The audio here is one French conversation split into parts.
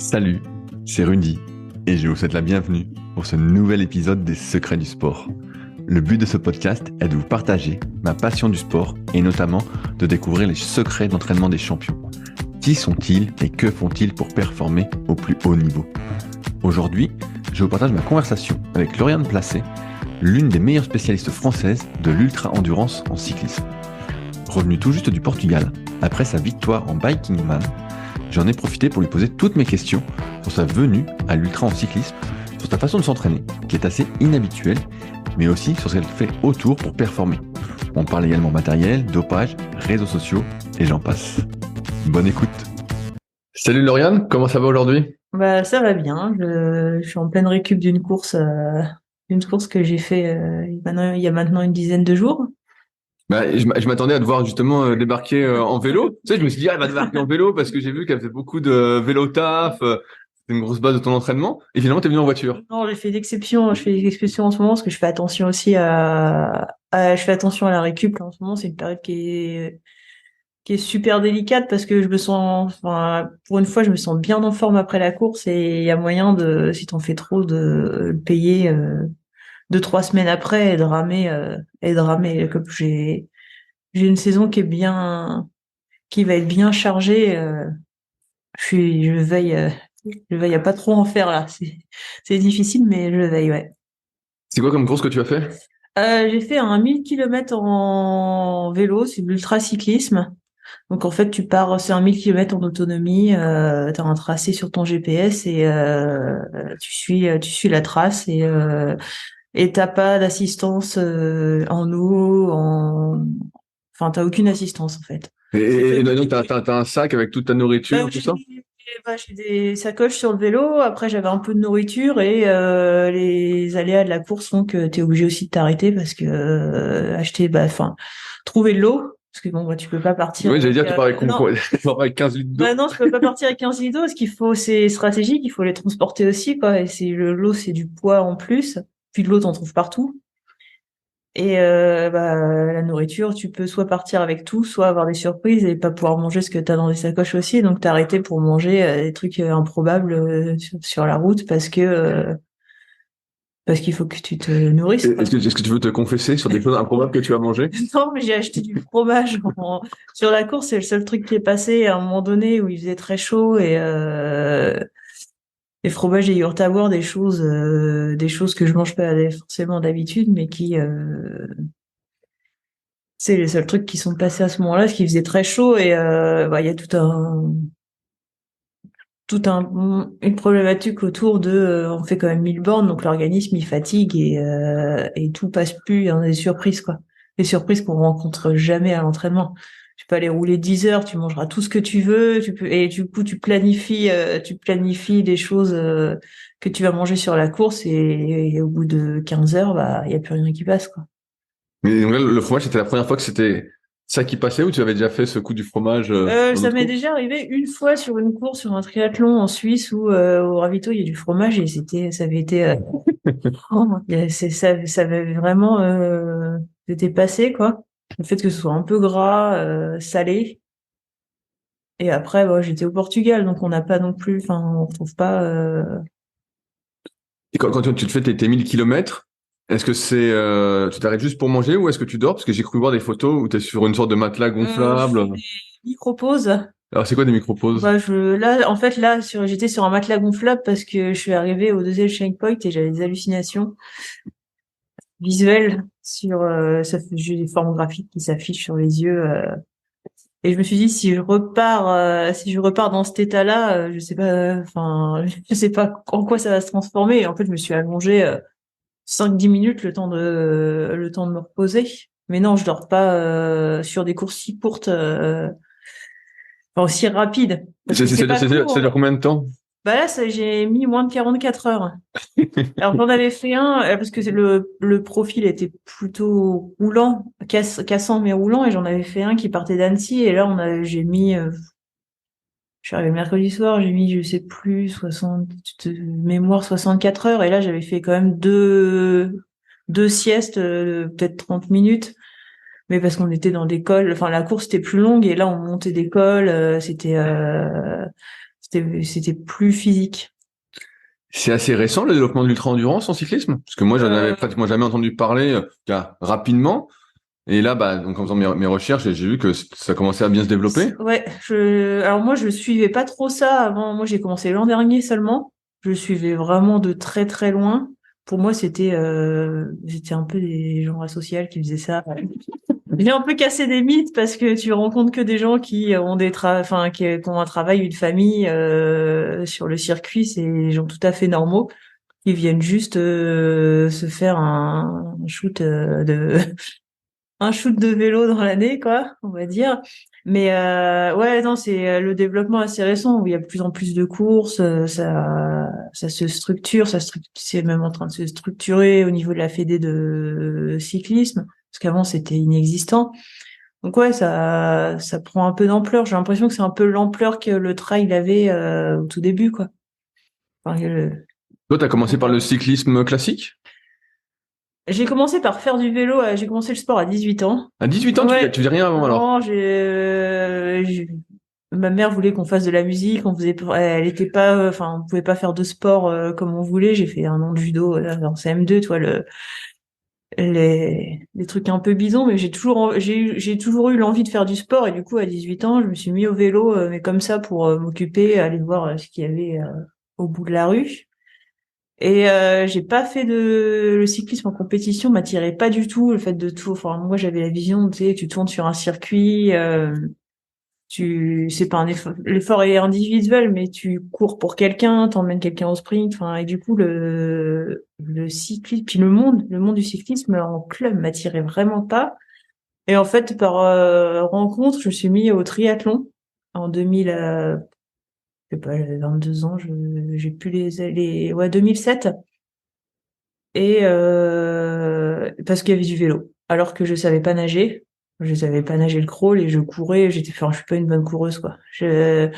Salut, c'est Rudy et je vous souhaite la bienvenue pour ce nouvel épisode des Secrets du sport. Le but de ce podcast est de vous partager ma passion du sport et notamment de découvrir les secrets d'entraînement des champions. Qui sont-ils et que font-ils pour performer au plus haut niveau? Aujourd'hui, je vous partage ma conversation avec Lauriane Placé, l'une des meilleures spécialistes françaises de l'ultra-endurance en cyclisme. Revenue tout juste du Portugal, après sa victoire en Biking Man, j'en ai profité pour lui poser toutes mes questions sur sa venue à l'ultra en cyclisme, sur sa façon de s'entraîner, qui est assez inhabituelle, mais aussi sur ce qu'elle fait autour pour performer. On parle également matériel, dopage, réseaux sociaux, et j'en passe. Bonne écoute. Salut Lauriane, comment ça va aujourd'hui? Ça va bien. Je suis en pleine récup d'une course que j'ai fait il y a maintenant une dizaine de jours. Je m'attendais à te voir justement débarquer en vélo. Tu sais, je me suis dit, elle va débarquer en vélo parce que j'ai vu qu'elle fait beaucoup de vélo taf. C'est une grosse base de ton entraînement. Et finalement, t'es venu en voiture. Non, j'ai fait l'exception. Je fais l'exception en ce moment parce que je fais attention aussi je fais attention à la récup. Là, en ce moment, c'est une période qui est super délicate parce que pour une fois, je me sens bien en forme après la course et il y a moyen si t'en fais trop, de le payer 2-3 semaines après et de ramer. Comme j'ai une saison qui va être bien chargée. Je veille à pas trop en faire là. C'est difficile, mais je veille, ouais. C'est quoi comme course que tu as fait? J'ai fait un 1000 km en vélo, c'est de l'ultracyclisme. Donc en fait, c'est un 1000 km en autonomie. T'as un tracé sur ton GPS et tu suis la trace et t'as pas d'assistance en eau, enfin t'as aucune assistance en fait. C'est Et fait. donc, t'as un sac avec toute ta nourriture, tout J'ai ça? j'ai des sacoches sur le vélo. Après, j'avais un peu de nourriture et les aléas de la course font que t'es obligé aussi de t'arrêter parce que trouver de l'eau. Parce que bon, tu peux pas partir Oui, j'allais avec. dire, tu pars avec, Non, tu pars avec 15 litres d'eau. non, tu peux pas partir avec 15 litres d'eau. C'est stratégique. Il faut les transporter aussi, quoi. Et l'eau, c'est du poids en plus. Puis de l'eau, t'en trouves partout. Et la nourriture, tu peux soit partir avec tout, soit avoir des surprises et pas pouvoir manger ce que tu as dans les sacoches aussi. Donc t'arrêter pour manger des trucs improbables sur la route parce qu'il faut que tu te nourrisses, quoi. Est-ce que tu veux te confesser sur des choses improbables que tu as mangées? Non, mais j'ai acheté du fromage sur la course. C'est le seul truc qui est passé à un moment donné où il faisait très chaud et fromage et yaourt à boire, des choses que je mange pas forcément d'habitude, mais c'est les seuls trucs qui sont passés à ce moment-là, parce qu'il faisait très chaud et il y a une problématique autour on fait quand même 1000 bornes, donc l'organisme il fatigue et tout passe plus, il y en a des surprises quoi. Des surprises qu'on rencontre jamais à l'entraînement. Tu peux aller rouler 10 heures, tu mangeras tout ce que tu veux, et du coup tu planifies des choses que tu vas manger sur la course et au bout de 15 heures, il y a plus rien qui passe quoi. Mais donc là, le fromage, c'était la première fois que c'était ça qui passait ou tu avais déjà fait ce coup du fromage dans Ça d'autres m'est courses? déjà arrivé une fois sur une course, sur un triathlon en Suisse où au ravito il y a du fromage et ça avait été, ça avait vraiment été passé quoi. Le fait que ce soit un peu gras, salé. Et après, j'étais au Portugal, donc on n'a pas non plus, enfin, on retrouve pas. Et quand tu te fais tes 1000 kilomètres, est-ce que tu t'arrêtes juste pour manger ou est-ce que tu dors? Parce que j'ai cru voir des photos où tu es sur une sorte de matelas Je gonflable. fais des micro-pauses. Alors, c'est quoi des micro-pauses? En fait, j'étais sur un matelas gonflable parce que je suis arrivée au deuxième checkpoint et j'avais des hallucinations visuelles j'ai des formes graphiques qui s'affichent sur les yeux. Et je me suis dit, si je repars dans cet état-là, je sais pas, enfin, je sais pas en quoi ça va se transformer. Et en fait, je me suis allongée 5-10 minutes le temps de me reposer. Mais non, je dors pas sur des courses si courtes, enfin, aussi rapides, parce que c'est pas Ça court. dure combien de temps? J'ai mis moins de 44 heures. Alors j'en avais fait un parce que le profil était plutôt roulant, cassant mais roulant, et j'en avais fait un qui partait d'Annecy et là j'ai mis je suis arrivée le mercredi soir, j'ai mis je sais plus 60 de mémoire 64 heures et là j'avais fait quand même deux siestes peut-être 30 minutes, mais parce qu'on était dans des cols, enfin la course était plus longue et là on montait des cols, c'était plus physique. C'est assez récent le développement de l'ultra-endurance en cyclisme? Parce que moi, j'en avais pratiquement jamais entendu parler rapidement. Et là, donc en faisant mes recherches, j'ai vu que ça commençait à bien se développer. Ouais, alors moi, je suivais pas trop ça avant. Moi, j'ai commencé l'an dernier seulement. Je suivais vraiment de très très loin. Pour moi, c'était un peu des gens asociaux qui faisaient ça. J'ai un peu cassé des mythes parce que tu rencontres que des gens qui ont qui ont un travail, une famille sur le circuit. C'est des gens tout à fait normaux qui viennent juste se faire un shoot un shoot de vélo dans l'année, quoi, on va dire. Mais ouais, non, c'est le développement assez récent où il y a de plus en plus de courses, ça se structure, c'est même en train de se structurer au niveau de la fédé de cyclisme, parce qu'avant c'était inexistant. Donc ouais, ça prend un peu d'ampleur. J'ai l'impression que c'est un peu l'ampleur que le trail avait au tout début, quoi. Enfin, Toi, t'as commencé par le cyclisme classique? j'ai commencé par faire du vélo, j'ai commencé le sport à 18 ans. À 18 ans, Ouais. tu faisais rien avant alors? Non, ma mère voulait qu'on fasse de la musique, elle était pas, enfin, on pouvait pas faire de sport comme on voulait. J'ai fait un an de judo en CM2, toi, les trucs un peu bidons, mais j'ai toujours eu l'envie de faire du sport et du coup, à 18 ans, je me suis mis au vélo, mais comme ça pour m'occuper, aller voir ce qu'il y avait au bout de la rue. Et j'ai pas fait le cyclisme en compétition m'attirait pas du tout, le fait de tout. Enfin, moi, j'avais la vision, tu sais, tu tournes sur un circuit, c'est pas un effort, l'effort est individuel, mais tu cours pour quelqu'un, t'emmènes quelqu'un au sprint. Enfin, et du coup, le cyclisme, puis le monde du cyclisme en club m'attirait vraiment pas. Et en fait, par rencontre, je me suis mis au triathlon en 2000. Je sais pas, j'avais 22 ans, j'ai plus ouais, 2007. Et parce qu'il y avait du vélo, alors que je savais pas nager. Je savais pas nager le crawl et je courais. Enfin, je suis pas une bonne coureuse, quoi. J'ai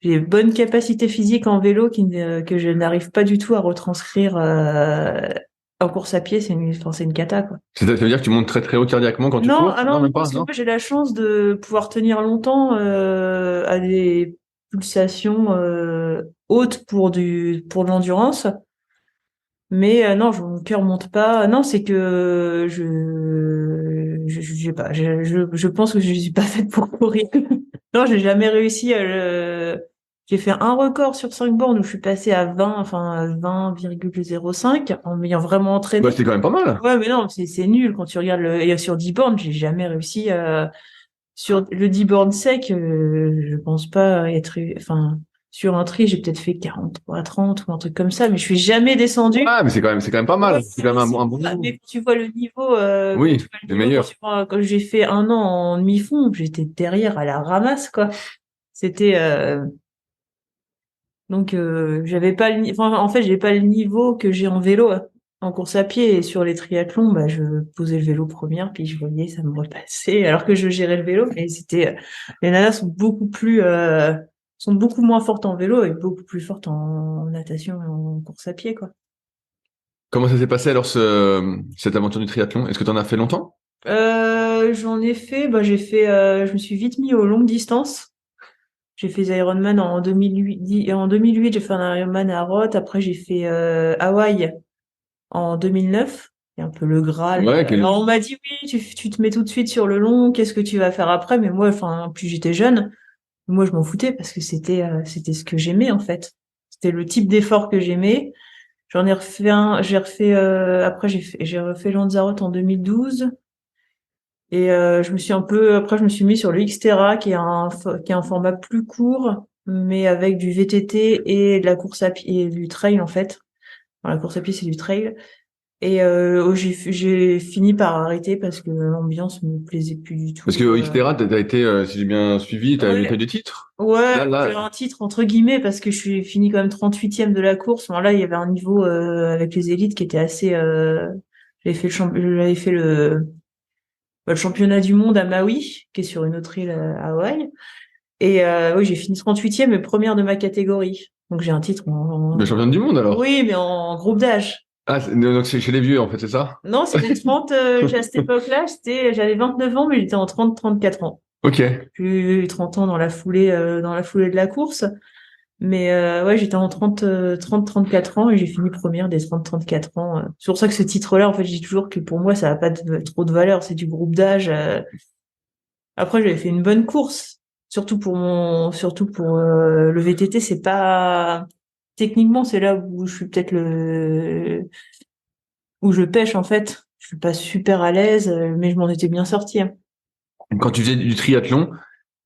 une bonne capacité physique en vélo que je n'arrive pas du tout à retranscrire en course à pied. C'est une cata, quoi. Ça veut dire que tu montes très très haut cardiaquement quand tu Non, cours? ah Non, non, même pas, parce que non? moi j'ai la chance de pouvoir tenir longtemps à des pulsations hautes pour l'endurance. Mais non, mon cœur monte pas. Non, c'est que je sais pas. Je pense que je suis pas faite pour courir. Non, j'ai jamais réussi à le. J'ai fait un record sur 5 bornes où je suis passée à 20, enfin 20,05 en m'ayant vraiment Bah, entraîné. c'était quand même pas mal. Ouais, mais non, c'est nul quand tu regardes et sur 10 bornes, j'ai jamais réussi sur le 10 bornes sec, je pense pas être enfin sur un tri, j'ai peut-être fait 43 30 ou un truc comme ça, mais je suis jamais descendue. Ah, mais c'est quand même pas mal. Ouais, C'est quand même un bon mais niveau. quand tu vois le niveau, Oui, c'est meilleur. quand j'ai fait un an en demi-fond, j'étais derrière à la ramasse, quoi. C'était donc j'avais pas enfin en fait j'ai pas le niveau que j'ai en vélo en course à pied et sur les triathlons bah je posais le vélo première puis je voyais ça me repassait alors que je gérais le vélo mais c'était les nanas sont beaucoup moins fortes en vélo et beaucoup plus fortes en natation et en course à pied quoi. Comment ça s'est passé alors cette aventure du triathlon? Est-ce que tu en as fait longtemps? J'en ai fait je me suis vite mis aux longues distances. J'ai fait des Ironman en 2008. En 2008, j'ai fait un Ironman à Roth. Après, j'ai fait Hawaï en 2009. C'est un peu le Graal. Ouais, Alors, on m'a dit, oui, tu te mets tout de suite sur le long. Qu'est-ce que tu vas faire après? Mais moi, enfin, plus j'étais jeune, moi, je m'en foutais parce que c'était ce que j'aimais, en fait. C'était le type d'effort que j'aimais. J'en ai refait j'ai refait, après, j'ai refait Lanzarote en 2012. Et après je me suis mis sur le Xterra qui est un format plus court mais avec du VTT et de la course à pied et du trail en fait. Enfin, la course à pied c'est du trail et j'ai fini par arrêter parce que l'ambiance me plaisait plus du tout. Parce que au Xterra, t'as été, si j'ai bien suivi, t'as eu des titres. Ouais, Là. j'ai un titre entre guillemets parce que je suis fini quand même 38e de la course. Bon, là, il y avait un niveau avec les élites qui était assez j'avais fait le championnat du monde à Maui, qui est sur une autre île à Hawaï. Et oui, j'ai fini 38e et première de ma catégorie. Donc j'ai un titre Le champion du monde alors. Oui, mais en groupe d'âge. Ah, donc c'est chez les vieux en fait, c'est ça? Non, c'était 30, à cette époque-là, j'avais 29 ans, mais j'étais en 30, 34 ans. Ok. J'ai eu 30 ans dans la foulée de la course. Mais ouais, j'étais en 34 ans et j'ai fini première des 34 ans. C'est pour ça que ce titre-là, en fait, je dis toujours que pour moi, ça n'a pas trop de valeur. C'est du groupe d'âge. Après, j'avais fait une bonne course, surtout pour le VTT. C'est pas techniquement, c'est là où je suis peut-être où je pêche en fait. Je suis pas super à l'aise, mais je m'en étais bien sortie, hein. Quand tu faisais du triathlon,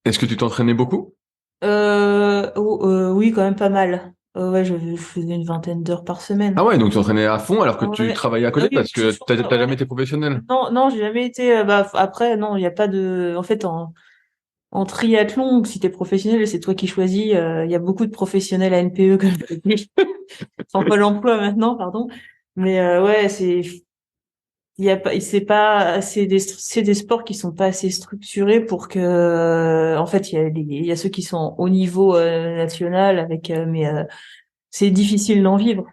est-ce que tu t'entraînais beaucoup? Oui, quand même pas mal. Ouais, je faisais une vingtaine d'heures par Ah semaine. ouais, donc tu t'entraînais à fond alors que tu Ouais. travaillais à Ah côté oui, parce que t'as jamais ouais. été professionnel. Non, non, j'ai jamais été. Bah, après, non, il n'y a pas de. En fait, en triathlon, si t'es professionnel, c'est toi qui choisis. Il y a beaucoup de professionnels à NPE, comme je dis. Sans Pôle emploi maintenant, pardon. Mais ouais, il y a pas, c'est pas, c'est des sports qui sont pas assez structurés pour que, en fait, il y a ceux qui sont au niveau national avec, mais c'est difficile d'en vivre.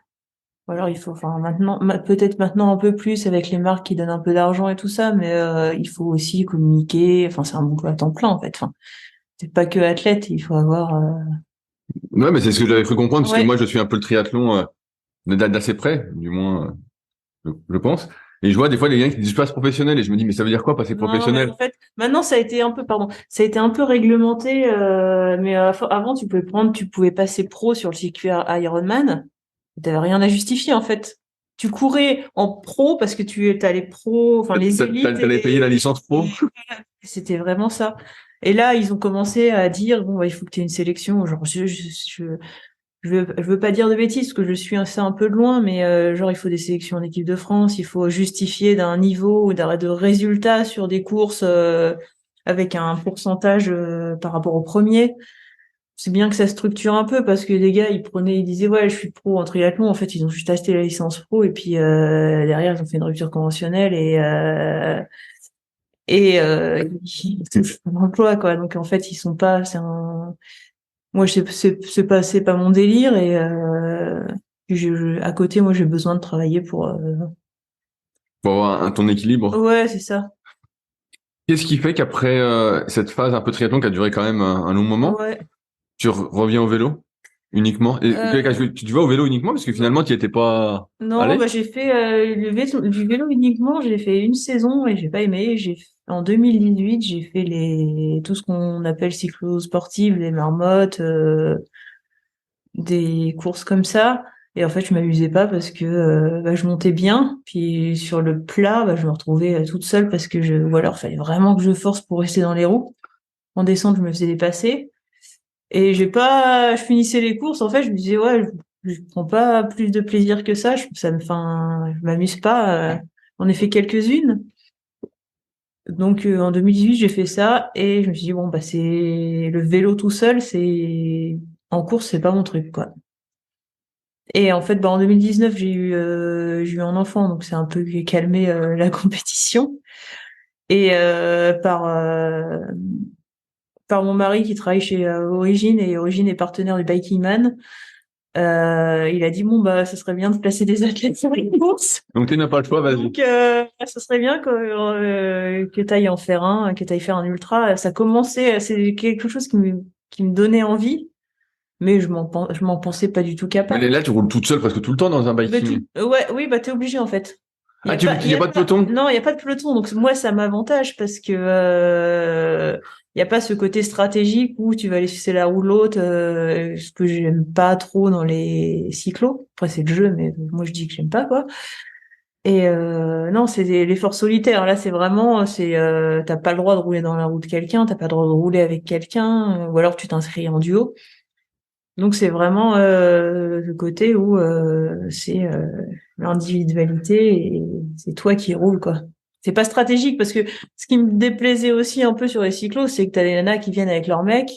Ou alors il faut, enfin maintenant, peut-être maintenant un peu plus avec les marques qui donnent un peu d'argent et tout ça, mais il faut aussi communiquer. Enfin, c'est un boulot à temps plein en fait. Enfin, c'est pas que athlète, il faut avoir. Ouais, mais c'est ce que j'avais cru comprendre parce que Ouais. moi je suis un peu le triathlon d'assez près, du moins je pense. Et je vois des fois les gars qui disent passe professionnel et je me dis mais ça veut dire quoi passer Non, non, mais professionnel? en fait, maintenant ça a été un peu, pardon, ça a été un peu réglementé, mais avant tu pouvais passer pro sur le circuit Ironman. T'avais rien à justifier en fait. Tu courais en pro parce que t'as les pros, enfin les élites T'allais payer la licence pro? c'était vraiment ça. Et là, ils ont commencé à dire bon, bah, il faut que tu aies une sélection. Genre, je veux pas dire de bêtises parce que je suis un peu de loin, mais genre il faut des sélections en équipe de France, il faut justifier d'un niveau ou de résultats sur des courses avec un pourcentage par rapport au premier. C'est bien que ça structure un peu parce que les gars ils disaient ouais je suis pro en triathlon, en fait ils ont juste acheté la licence pro et puis derrière ils ont fait une rupture conventionnelle ils touchent pas l'emploi quoi. Donc en fait ils sont pas, moi c'est pas mon délire et à côté moi j'ai besoin de travailler pour Pour avoir ton équilibre. ouais c'est ça. Qu'est-ce qui fait qu'après cette phase un peu triathlon qui a duré quand même un long moment, Ouais. tu reviens au vélo uniquement? Et Euh, tu vas au vélo uniquement parce que finalement tu n'y étais pas non, allé? bah j'ai fait du vélo uniquement, j'ai fait une saison et j'ai pas aimé. En 2018, j'ai fait tout ce qu'on appelle cyclo-sportive, les marmottes, des courses comme ça. Et en fait, je m'amusais pas parce que bah, je montais bien, puis sur le plat, bah, je me retrouvais toute seule parce que ou alors fallait vraiment que je force pour rester dans les roues. En descente, je me faisais dépasser. Et je finissais les courses, en fait, je me disais, ouais, je prends pas plus de plaisir que ça, je m'amuse pas, j'en ai fait quelques-unes. Donc, en 2018, j'ai fait ça, et je me suis dit, bon, bah, le vélo tout seul, en course, c'est pas mon truc, quoi. Et en fait, bah, en 2019, j'ai eu un enfant, donc c'est un peu calmé, la compétition. Et, par mon mari qui travaille chez Origine, et Origine est partenaire du Biking Man. Il a dit bon bah ça serait bien de placer des athlètes sur les courses. Donc tu n'as pas le choix, vas-y. Donc ça serait bien que tu ailles en faire que tu ailles faire un ultra. Ça commençait, c'est quelque chose qui me donnait envie, mais je m'en pensais pas du tout Mais capable. là tu roules toute seule presque tout le temps dans un Mais biking. ouais, oui, bah t'es obligé en fait. Ah il y a pas de peloton? Non, il y a pas de peloton. Donc moi, ça m'avantage parce que il y a pas ce côté stratégique où tu vas laisser la roue de l'autre, ce que j'aime pas trop dans les cyclos. Après c'est le jeu, mais moi je dis que j'aime pas quoi. Et non, c'est l'effort solitaire. Là, t'as pas le droit de rouler dans la roue de quelqu'un, t'as pas le droit de rouler avec quelqu'un, ou alors tu t'inscris en duo. Donc c'est vraiment le côté où c'est l'individualité et c'est toi qui roule quoi. C'est pas stratégique parce que ce qui me déplaisait aussi un peu sur les cyclos, c'est que t'as des nanas qui viennent avec leur mec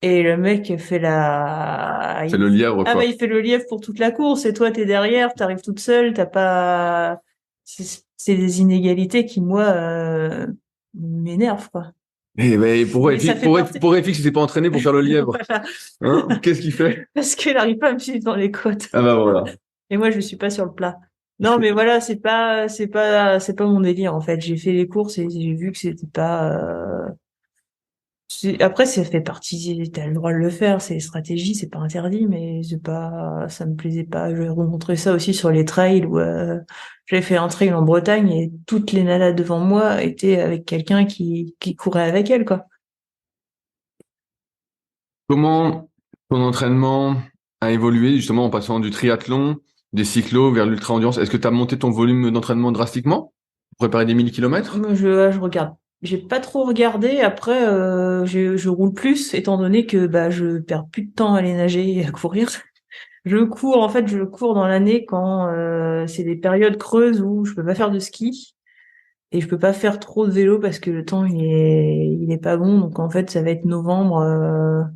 et le mec fait C'est le lièvre ah bah quoi. il fait le lièvre pour toute la course et toi t'es derrière, t'arrives toute seule, t'as pas c'est des inégalités qui moi m'énervent quoi. Eh ben Mais ça fait partie pour FX il s'est pas entraîné pour faire le lièvre. voilà Hein? Qu'est-ce qu'il fait? parce qu'elle arrive pas à me suivre dans les côtes. Ah bah voilà. Et moi, je suis pas sur le plat. Non, mais voilà, c'est pas mon délire, en fait. J'ai fait les courses et j'ai vu que c'était pas, Après, ça fait partie, t'as le droit de le faire, c'est stratégie, c'est pas interdit, mais ça me plaisait pas. Je vais remontrer ça aussi sur les trails où j'avais fait un trail en Bretagne et toutes les nanas devant moi étaient avec quelqu'un qui courait avec elle, quoi. Comment ton entraînement a évolué justement en passant du triathlon, des cyclos vers l'ultra-endurance? Est-ce que tu as monté ton volume d'entraînement drastiquement pour préparer des 1000 kilomètres? Moi, je regarde. J'ai pas trop regardé. Après, je roule plus, étant donné que bah je perds plus de temps à aller nager et à courir. Je cours, en fait, je cours dans l'année quand c'est des périodes creuses où je peux pas faire de ski et je peux pas faire trop de vélo parce que le temps il est pas bon. Donc en fait, ça va être novembre,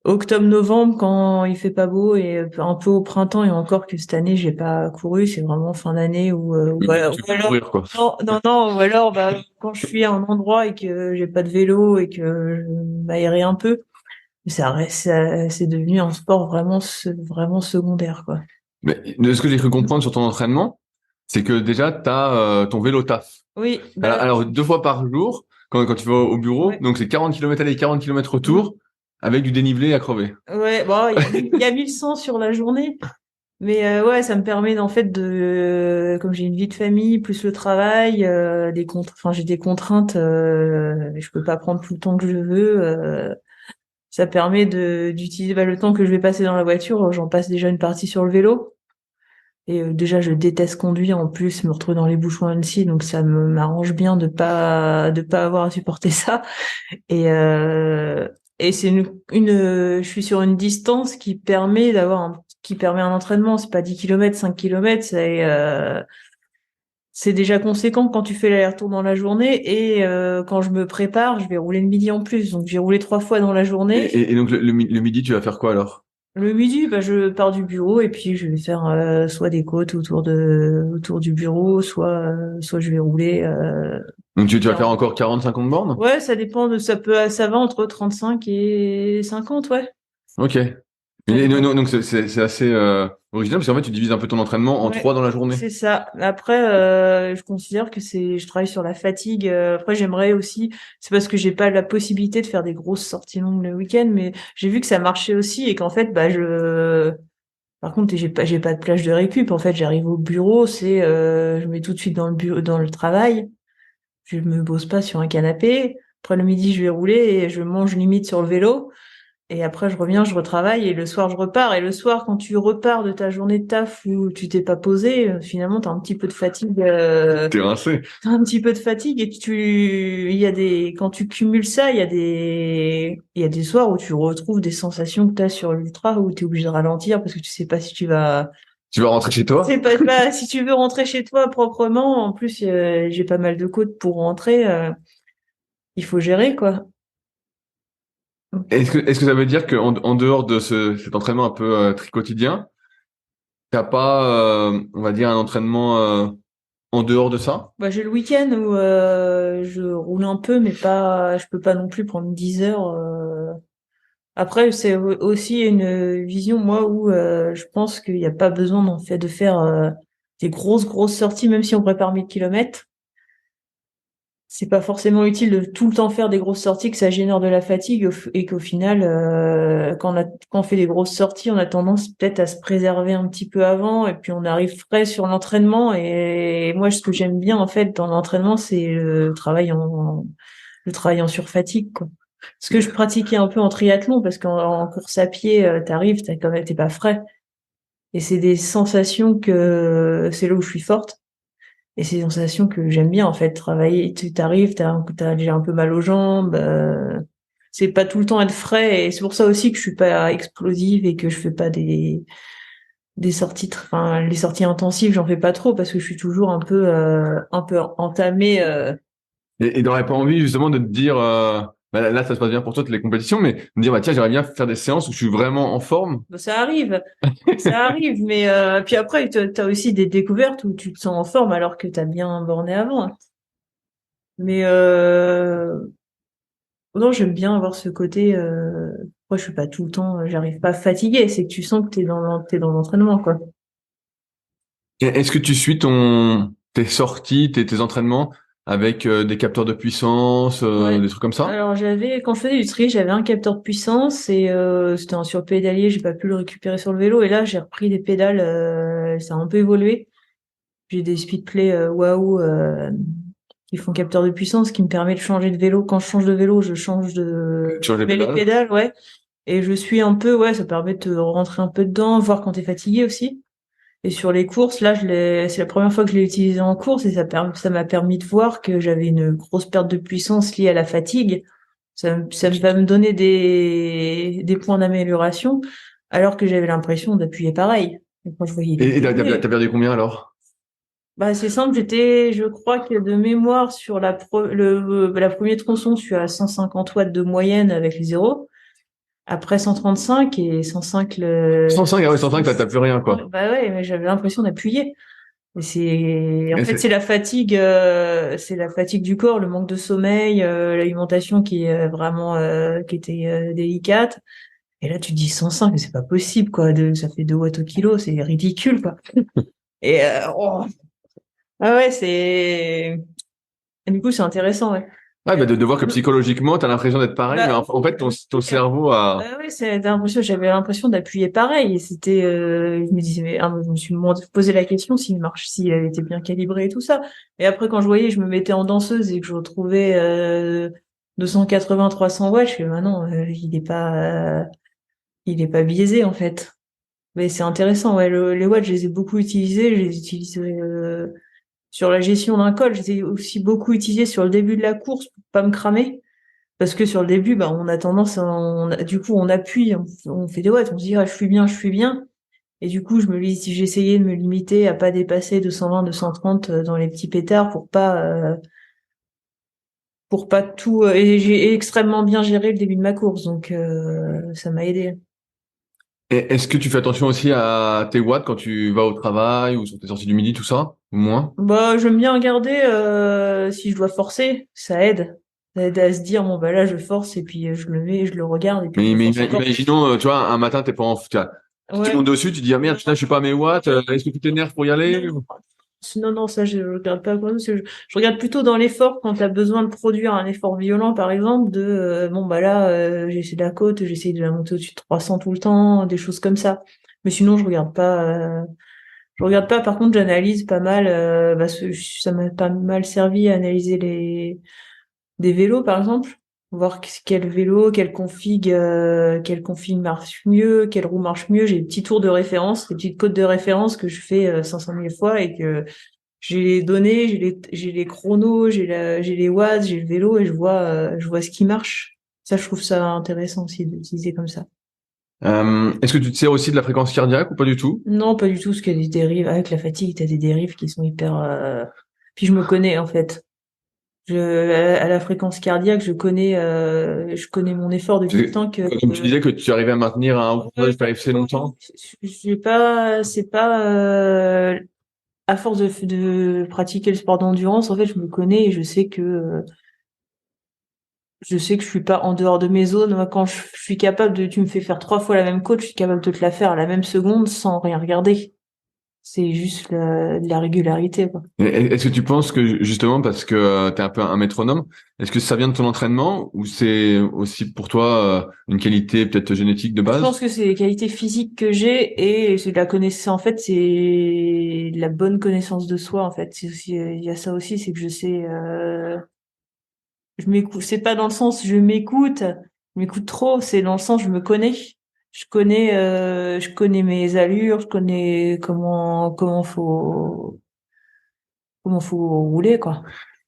octobre-novembre quand il fait pas beau et un peu au printemps et encore que cette année j'ai pas couru. C'est vraiment fin d'année Tu peux courir, quoi. non, ou alors bah quand je suis à un endroit et que j'ai pas de vélo et que je m'aérer un peu. Ça reste, c'est devenu un sport vraiment secondaire, quoi. Mais de ce que j'ai cru comprendre sur ton entraînement, c'est que déjà, tu as ton vélo taf. Oui, Alors 2 fois par jour, quand tu vas au bureau, ouais. donc c'est 40 kilomètres aller, 40 kilomètres Mm. retour, avec du dénivelé à crever. Ouais, bon, il y a 1100 sur la journée, mais ouais, ça me permet en fait comme j'ai une vie de famille plus le travail, enfin j'ai des contraintes, je peux pas prendre tout le temps que je veux. Ça permet d'utiliser le temps que je vais passer dans la voiture, j'en passe déjà une partie sur le vélo. Et déjà, je déteste conduire. En plus, me retrouver dans les bouchons à Annecy, donc ça m'arrange bien de pas avoir à supporter ça. Et et c'est je suis sur une distance qui permet un entraînement. C'est pas 10 kilomètres, 5 kilomètres, c'est déjà conséquent quand tu fais l'aller-retour dans la journée. Et quand je me prépare, je vais rouler le midi en plus. Donc j'ai roulé 3 fois dans la Et, journée. et donc le midi, tu vas faire quoi alors? Le midi, bah, je pars du bureau et puis je vais faire soit des côtes autour du bureau, soit je vais rouler. Donc tu vas faire 40. encore 40-50 bornes? Ouais, ça dépend ça va entre 35 et 50, ouais. Ok. Ça dépend. Donc c'est assez original parce qu'en fait tu divises un peu ton entraînement en Ouais, 3 dans la journée. c'est ça. Après, je considère que je travaille sur la fatigue. Après, j'aimerais aussi, c'est parce que j'ai pas la possibilité de faire des grosses sorties longues le week-end, mais j'ai vu que ça marchait aussi et qu'en fait, par contre, j'ai pas de plage de récup. En fait, j'arrive au bureau, je mets tout de suite dans le bureau, dans le travail. Je me pose pas sur un canapé. Après le midi, je vais rouler et je mange limite sur le vélo. Et après, je reviens, je retravaille et le soir, je repars. Et le soir, quand tu repars de ta journée de taf où tu t'es pas posé, finalement, t'as un petit peu de fatigue. T'es rincé. T'as un petit peu de fatigue et quand tu cumules ça, il y a des soirs où tu retrouves des sensations que t'as sur l'ultra où t'es obligé de ralentir parce que tu sais pas si tu vas Tu vas rentrer chez toi? c'est pas si tu veux rentrer chez toi proprement. En plus, j'ai pas mal de côtes pour rentrer. Il faut gérer, quoi. Est-ce que ça veut dire en dehors de cet entraînement un peu très quotidien, t'as pas, on va dire, un entraînement en dehors de ça? Bah, j'ai le week-end où je roule un peu, mais je peux pas non plus prendre 10 heures. Après, c'est aussi une vision, moi, où je pense qu'il n'y a pas besoin de faire des grosses sorties, même si on prépare 1000 kilomètres. C'est pas forcément utile de tout le temps faire des grosses sorties, que ça génère de la fatigue et qu'au final, quand on fait des grosses sorties, on a tendance peut-être à se préserver un petit peu avant et puis on arrive frais sur l'entraînement. Et moi, ce que j'aime bien en fait dans l'entraînement, c'est le travail en surfatigue, quoi. Ce que je pratiquais un peu en triathlon, parce qu'en course à pied, t'es pas frais. Et c'est des sensations c'est là où je suis forte. Et c'est des sensations que j'aime bien, en fait. Travailler, tu t'arrives, t'as déjà un peu mal aux jambes, c'est pas tout le temps être frais. Et c'est pour ça aussi que je suis pas explosive et que je fais pas des sorties, enfin, les sorties intensives, j'en fais pas trop parce que je suis toujours un peu entamée, Et t'aurais pas envie justement de te dire, bah, là ça se passe bien pour toi, toutes les compétitions, mais de me dire, bah tiens, j'aimerais bien faire des séances où je suis vraiment en forme. bah, ça arrive, mais puis après t'as aussi des découvertes où tu te sens en forme alors que t'as bien borné avant, hein. Mais non, j'aime bien avoir ce côté. Moi, je suis pas tout le temps, j'arrive pas fatiguée. C'est que tu sens que t'es dans l'entraînement, quoi. Est-ce que tu suis tes sorties, tes entraînements avec des capteurs de puissance, Ouais. des trucs comme ça? Alors quand je faisais du tri, j'avais un capteur de puissance et c'était un surpédalier, j'ai pas pu le récupérer sur le vélo et là j'ai repris des pédales, ça a un peu évolué. J'ai des Speedplay Wahoo qui font capteur de puissance qui me permet de changer de vélo. Quand je change de vélo, je change Tu changes les je mets les pédales? pédales, ouais. Et je suis un peu, ouais, ça permet de rentrer un peu dedans, voir quand t'es fatigué aussi. Et sur les courses, là, c'est la première fois que je l'ai utilisé en course et ça m'a permis de voir que j'avais une grosse perte de puissance liée à la fatigue. Ça va me donner des points d'amélioration, alors que j'avais l'impression d'appuyer pareil. Et quand je voyais les Et t'as données, perdu combien alors? bah, c'est simple, je crois que de mémoire sur la première tronçon, je suis à 150 watts de moyenne avec les zéros. Après 135 et 105 105, ah ouais, 105, t'as plus rien, quoi. bah ouais, mais j'avais l'impression d'appuyer. En Et fait, c'est la fatigue du corps, le manque de sommeil, l'alimentation qui est vraiment, qui était délicate. Et là, tu te dis 105, mais c'est pas possible, quoi. Ça fait 2 watts au kilo, c'est ridicule, quoi. Et, oh. Ah ouais, et du coup, c'est intéressant, ouais. ouais, bah de voir que psychologiquement, t'as l'impression d'être pareil, mais Bah, en fait, ton cerveau a... bah ouais, j'avais l'impression d'appuyer pareil. Et c'était, je me disais, mais, je me suis posé la question si elle était bien calibrée et tout ça. Et après, quand je voyais, je me mettais en danseuse et que je retrouvais, 280, 300 watts, je fais, bah non, il est pas biaisé, en fait. Mais c'est intéressant, ouais. Les watts, je les ai beaucoup utilisés. Je les utilise, sur la gestion d'un col. Je les ai aussi beaucoup utilisés sur le début de la course pour pas me cramer. Parce que sur le début, bah, on a tendance, du coup, on appuie, on fait des watts, on se dit, ah, je suis bien, je suis bien. Et du coup, je me dis, si j'essayais de me limiter à pas dépasser 220, 230 dans les petits pétards pour pas tout, et j'ai extrêmement bien géré le début de ma course, donc, ça m'a aidé. Et est-ce que tu fais attention aussi à tes watts quand tu vas au travail ou sur tes sorties du midi, tout ça? Ou moins? Bah, j'aime bien regarder, si je dois forcer, ça aide. Ça aide à se dire, bon, bah là, je force, et puis je le mets, je le regarde, et puis je force encore plus. Imaginons, tu vois, un matin, t'es pas en... Tu Ouais. montes dessus, tu te dis, ah merde, putain, je suis pas à mes watts, est-ce que tu t'énerves pour y aller? Non, non, ça, je regarde pas. Je regarde plutôt dans l'effort quand tu as besoin de produire un effort violent, par exemple, bon, bah là, j'essaie de la côte, j'essaie de la monter au-dessus de 300 tout le temps, des choses comme ça. Mais sinon, je regarde pas. Je regarde pas. Par contre, j'analyse pas mal. Ça m'a pas mal servi à analyser des vélos, par exemple. Voir quel vélo, quelle config marche mieux, quelle roue marche mieux. J'ai des petits tours de référence, des petites codes de référence que je fais 500 000 fois et que j'ai les données, j'ai les chronos, j'ai les watts, j'ai le vélo et je vois ce qui marche. Ça, je trouve ça intéressant aussi d'utiliser comme ça. Est-ce que tu te sers aussi de la fréquence cardiaque ou pas du tout? Non, pas du tout, parce qu'il y a des dérives. Avec la fatigue, t'as des dérives qui sont hyper, puis je me connais, en fait. À la fréquence cardiaque, je connais mon effort depuis le temps que, Comme tu disais que tu arrivais à maintenir un pourcentage KFC longtemps. c'est pas, à force de pratiquer le sport d'endurance, en fait, je me connais et je sais que je suis pas en dehors de mes zones. Moi, quand je suis capable tu me fais faire 3 fois la même côte, je suis capable de te la faire à la même seconde sans rien regarder. C'est juste de la régularité, quoi. Est-ce que tu penses que justement parce que tu es un peu un métronome, est-ce que ça vient de ton entraînement ou c'est aussi pour toi une qualité peut-être génétique de Je pense base? que c'est les qualités physiques que j'ai et c'est de la connaissance. En fait, c'est de la bonne connaissance de soi. En fait, c'est aussi, il y a ça aussi, c'est que je sais, je m'écoute. C'est pas dans le sens je m'écoute trop. C'est dans le sens je me connais. Je connais mes allures. Je connais comment faut rouler, quoi.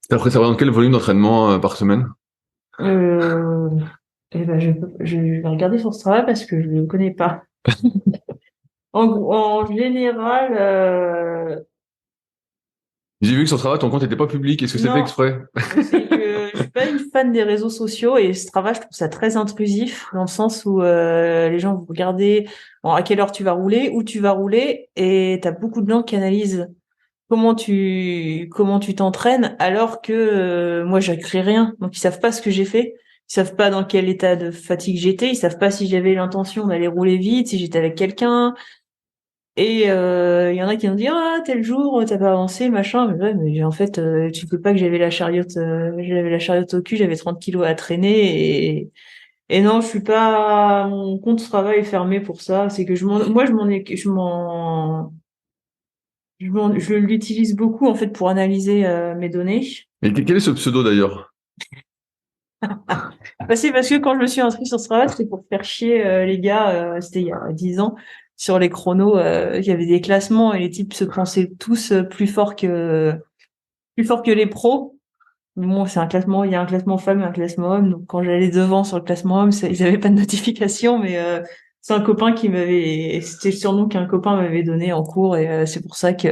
Après, ça représente quel volume d'entraînement par semaine? Euh, je vais regarder sur ce travail parce que je ne le connais pas. En général, J'ai vu que sur Strava, ton compte n'était pas public. Est-ce que c'est fait non, exprès? c'est que je suis pas une fan des réseaux sociaux et ce travail, je trouve ça très intrusif dans le sens où les gens vont regarder bon, à quelle heure tu vas rouler, où tu vas rouler et t'as beaucoup de gens qui analysent comment tu t'entraînes alors que moi j'écris rien donc ils savent pas ce que j'ai fait, ils savent pas dans quel état de fatigue j'étais, ils savent pas si j'avais l'intention d'aller rouler vite, si j'étais avec quelqu'un. Et il y en a qui vont dire ah tel jour t'as pas avancé machin mais ouais mais en fait tu sais pas que j'avais la charriote au cul, j'avais 30 kilos à traîner et non je suis pas mon compte travail est fermé pour ça, c'est que je l'utilise beaucoup en fait pour analyser mes données. Et quel est ce pseudo d'ailleurs? Bah, c'est parce que quand je me suis inscrite sur ce travail, c'était pour faire chier les gars, c'était il y a 10 ans, sur les chronos, il y avait des classements et les types se pensaient tous plus forts que les pros. Mais bon, c'est un classement, il y a un classement femme et un classement homme, donc quand j'allais devant sur le classement homme, ils avaient pas de notification, mais c'est un copain c'était le surnom qu'un copain m'avait donné en cours et c'est pour ça que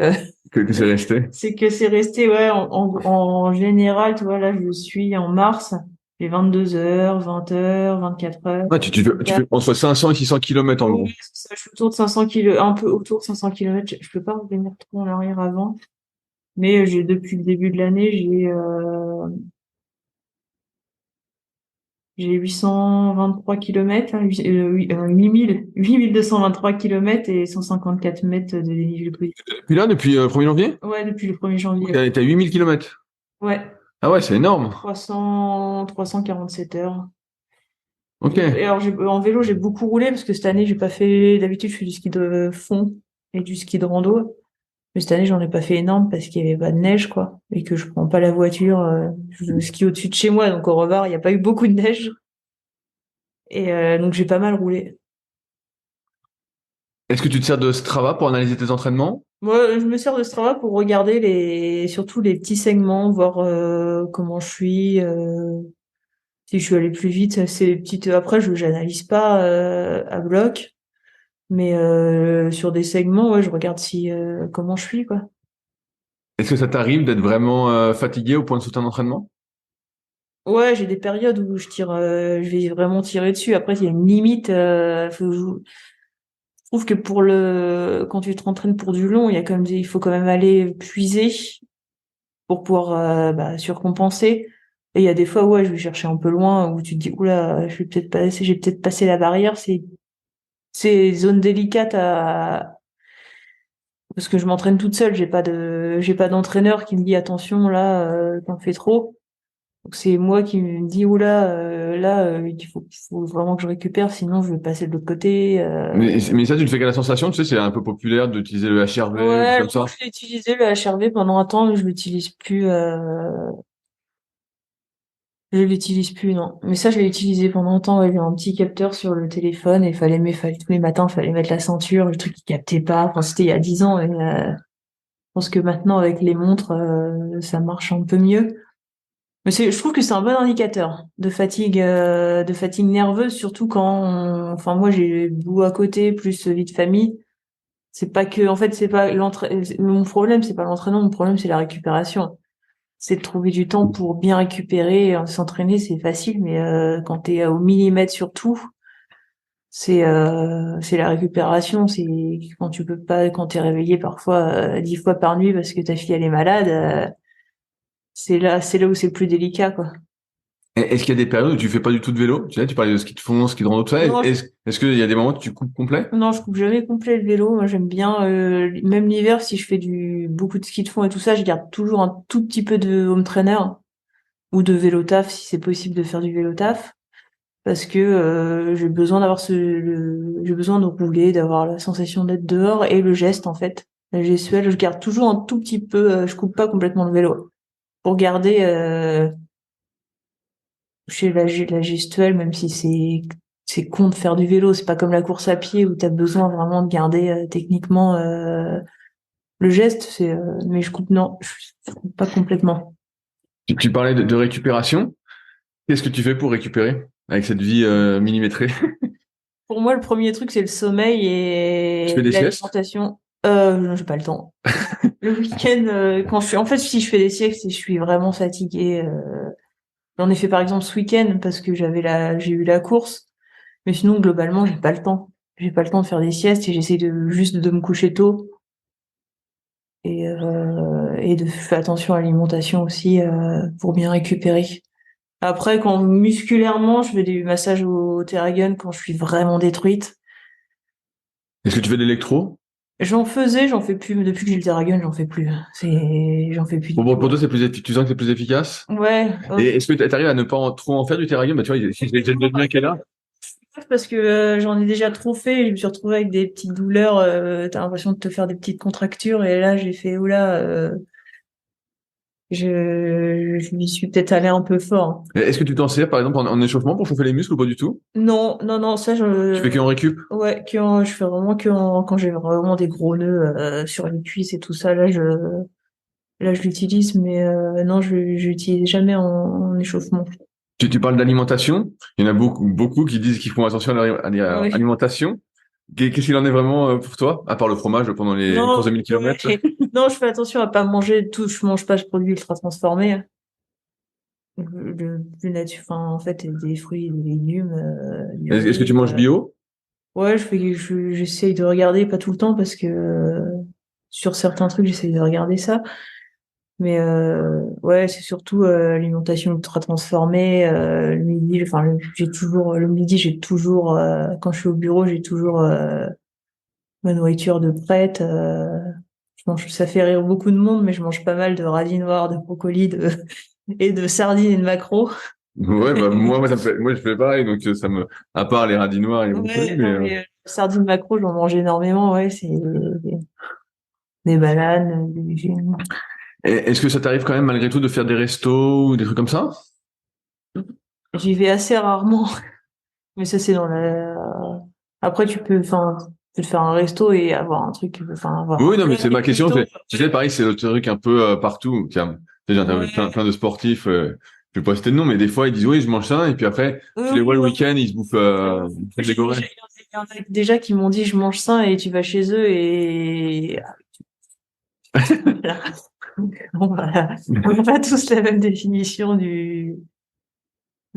Que c'est resté? c'est que c'est resté, ouais, en général, tu vois, là, je suis en mars, j'ai 22 heures, 20 heures, 24 heures. Ouais, tu fais entre 500 et 600 kilomètres en gros. Oui, c'est ça, je suis autour de 500 un peu autour de 500 kilomètres. Je peux pas revenir trop en arrière avant. Mais depuis le début de l'année, j'ai 823 kilomètres, 8223 kilomètres et 154 mètres de dénivelé positif. Puis là, depuis 1er janvier? Ouais, depuis le 1er janvier. T'as 8000 kilomètres. Ouais, Ah ouais, c'est énorme. 347 heures. Ok. Et alors, en vélo, j'ai beaucoup roulé parce que cette année, j'ai pas fait, d'habitude, je fais du ski de fond et du ski de rando. Mais cette année, j'en ai pas fait énorme parce qu'il y avait pas de neige, quoi. Et que je prends pas la voiture, je skie au-dessus de chez moi, donc au revoir, il n'y a pas eu beaucoup de neige. Et, donc j'ai pas mal roulé. Est-ce que tu te sers de Strava pour analyser tes entraînements? Moi, je me sers de Strava pour regarder surtout les petits segments, voir, comment je suis, si je suis allé plus vite, ces petites, après, j'analyse pas, à bloc. Mais sur des segments, ouais, je regarde si comment je suis, quoi. Est-ce que ça t'arrive d'être vraiment fatigué au point de sauter un entraînement? Ouais, j'ai des périodes où je vais vraiment tirer dessus. Après, il y a une limite. Je trouve que quand tu te rentraînes pour du long, il faut quand même aller puiser pour pouvoir surcompenser. Et il y a des fois, ouais, je vais chercher un peu loin où tu te dis, oula, j'ai peut-être passé la barrière. C'est zone délicate parce que je m'entraîne toute seule. J'ai pas d'entraîneur qui me dit attention là, t'en fais trop. Donc c'est moi qui me dis oula, il faut vraiment que je récupère, sinon je vais passer de l'autre côté. Mais ça, tu le fais qu'à la sensation, tu sais, c'est un peu populaire d'utiliser le HRV ou Ouais, comme ça. je l'ai utilisé le HRV pendant un temps, mais je l'utilise plus. Je l'utilise plus, non. Mais ça, je l'ai utilisé pendant un temps. Ouais, il y avait un petit capteur sur le téléphone et fallait tous les matins, fallait mettre la ceinture, le truc qui captait pas. Enfin, c'était il y a 10 ans. Et, je pense que maintenant, avec les montres, ça marche un peu mieux. Mais je trouve que c'est un bon indicateur de fatigue nerveuse, surtout enfin, moi, j'ai le boulot à côté, plus vie de famille. C'est pas que, en fait, c'est pas mon problème, c'est pas l'entraînement, mon problème, c'est la récupération. C'est de trouver du temps pour bien récupérer. S'entraîner, c'est facile, mais quand t'es au millimètre sur tout, c'est la récupération. C'est quand tu peux pas, quand t'es réveillé parfois 10 fois par nuit parce que ta fille elle est malade. C'est là où c'est le plus délicat, quoi. Est-ce qu'il y a des périodes où tu fais pas du tout de vélo? Tu sais, tu parlais de ski de fond, ski de rando, tout ça. Non, Est-ce qu'il y a des moments où tu coupes complet? non, je coupe jamais complet le vélo. Moi, j'aime bien, même l'hiver, si je fais beaucoup de ski de fond et tout ça, je garde toujours un tout petit peu de home trainer ou de vélo taf si c'est possible de faire du vélo taf. Parce que j'ai besoin de rouler, d'avoir la sensation d'être dehors et le geste en fait, la gestuelle, je garde toujours un tout petit peu, je coupe pas complètement le vélo pour garder chez la gestuelle, même si c'est con de faire du vélo, c'est pas comme la course à pied où t'as besoin vraiment de garder techniquement le geste, mais je coupe non, je coupe pas complètement. Tu parlais de récupération. Qu'est-ce que tu fais pour récupérer avec cette vie millimétrée? Pour moi, le premier truc, c'est le sommeil Tu fais et des siestes? l'alimentation. Non, j'ai pas le temps. Le week-end, en fait, si je fais des siestes et je suis vraiment fatiguée, j'en ai fait par exemple ce week-end parce que j'ai eu la course. Mais sinon, globalement, j'ai pas le temps. J'ai pas le temps de faire des siestes et j'essaie juste de me coucher tôt et de faire attention à l'alimentation aussi, pour bien récupérer. Après, quand musculairement, je fais des massages au Theragun quand je suis vraiment détruite. Est-ce que tu fais de l'électro? J'en faisais, j'en fais plus. Depuis que j'ai le Theragun, j'en fais plus. J'en fais plus du Bon, tout. pour toi, tu sens que c'est plus efficace? Ouais, Et est-ce que tu arrives à ne pas trop en faire du terrarium? Bah, tu vois, il déjà bien qu'elle est là. parce que j'en ai déjà trop fait. Je me suis retrouvée avec des petites douleurs. T'as l'impression de te faire des petites contractures. Et là, j'ai fait, oula, je m'y suis peut-être allée un peu fort. Est-ce que tu t'en sers, par exemple, en échauffement pour chauffer les muscles ou pas du tout? Non, non, non, ça, Tu fais qu'en récup? ouais, je fais vraiment quand j'ai vraiment des gros nœuds sur les cuisses et tout ça. Là, je l'utilise, mais non, je l'utilise jamais en échauffement. Tu parles d'alimentation. Il y en a beaucoup qui disent qu'ils font attention à leur Oui. alimentation. Qu'est-ce qu'il en est vraiment pour toi, à part le fromage pendant les courses de Non, 1000 km? ouais. Non, je fais attention à pas manger tout. Je mange pas de produits ultra transformés. Le plus nature, enfin, en fait, des fruits, des légumes, du Est-ce que tu riz. manges bio? Ouais, j'essaye de regarder, pas tout le temps, parce que sur certains trucs, j'essaye de regarder ça. Mais ouais, c'est surtout l'alimentation ultra transformée. Le midi, enfin, j'ai toujours le midi, j'ai toujours quand je suis au bureau, j'ai toujours ma nourriture de prête. Je mange, ça fait rire beaucoup de monde, mais je mange pas mal de radis noirs, de brocolis, et de sardines et de maquereaux. Ouais, bah moi je fais pareil, donc à part les radis noirs et les brocolis, Ouais, mais non, mais sardines maquereaux, j'en mange énormément. Ouais, c'est des bananes, est-ce que ça t'arrive quand même malgré tout de faire des restos ou des trucs comme ça? j'y vais assez rarement. Mais ça, c'est dans la. Après, enfin, tu peux te faire un resto et avoir un truc, enfin, avoir un Oui, non, mais plat c'est et ma question. plutôt. Tu sais, pareil, c'est le truc un peu partout. Tiens, déjà, t'as Ouais. plein de sportifs. Je vais pas citer de nom, mais des fois ils disent oui, je mange ça, et puis après, Oui, tu les vois oui, le non. week-end, ils se bouffent des gorées. Il y en a déjà qui m'ont dit je mange sain et tu vas chez eux et voilà. Bon, voilà. On n'a pas tous la même définition de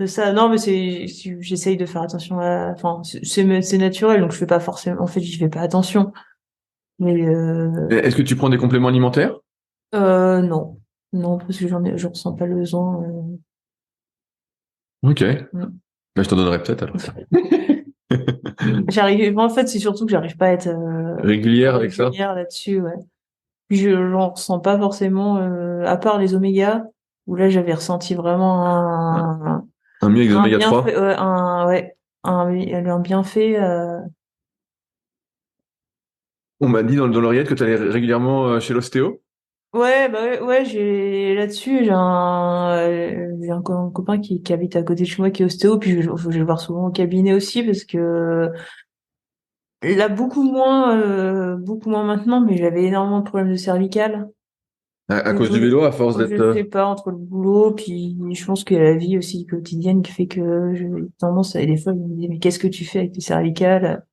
ça. Non, mais j'essaye de faire attention enfin, c'est naturel, donc je fais pas forcément, en fait, j'y fais pas attention. Mais, Est-ce que tu prends des compléments alimentaires? non. Non, parce que je ressens pas le besoin. Ok. Mm. Bah, je t'en donnerai peut-être alors. En fait, c'est surtout que j'arrive pas à être Régulière avec ça? régulière là-dessus, ouais. Puis j'en ressens pas forcément, à part les omégas, où là j'avais ressenti vraiment Un mieux avec des un oméga bienfait, 3. ouais, un bienfait. On m'a dit dans l'oreillette que tu allais régulièrement chez l'ostéo. Ouais, bah ouais, ouais, j'ai là-dessus, j'ai un copain qui habite à côté de chez moi qui est ostéo, puis je vais le voir souvent au cabinet aussi parce que là beaucoup moins maintenant, mais j'avais énormément de problèmes de cervicales. À Et cause du vélo, à force je d'être. sais pas, entre le boulot, puis je pense qu'il y a la vie aussi quotidienne qui fait que j'ai tendance à, des fois, je me dis, mais qu'est-ce que tu fais avec tes cervicales?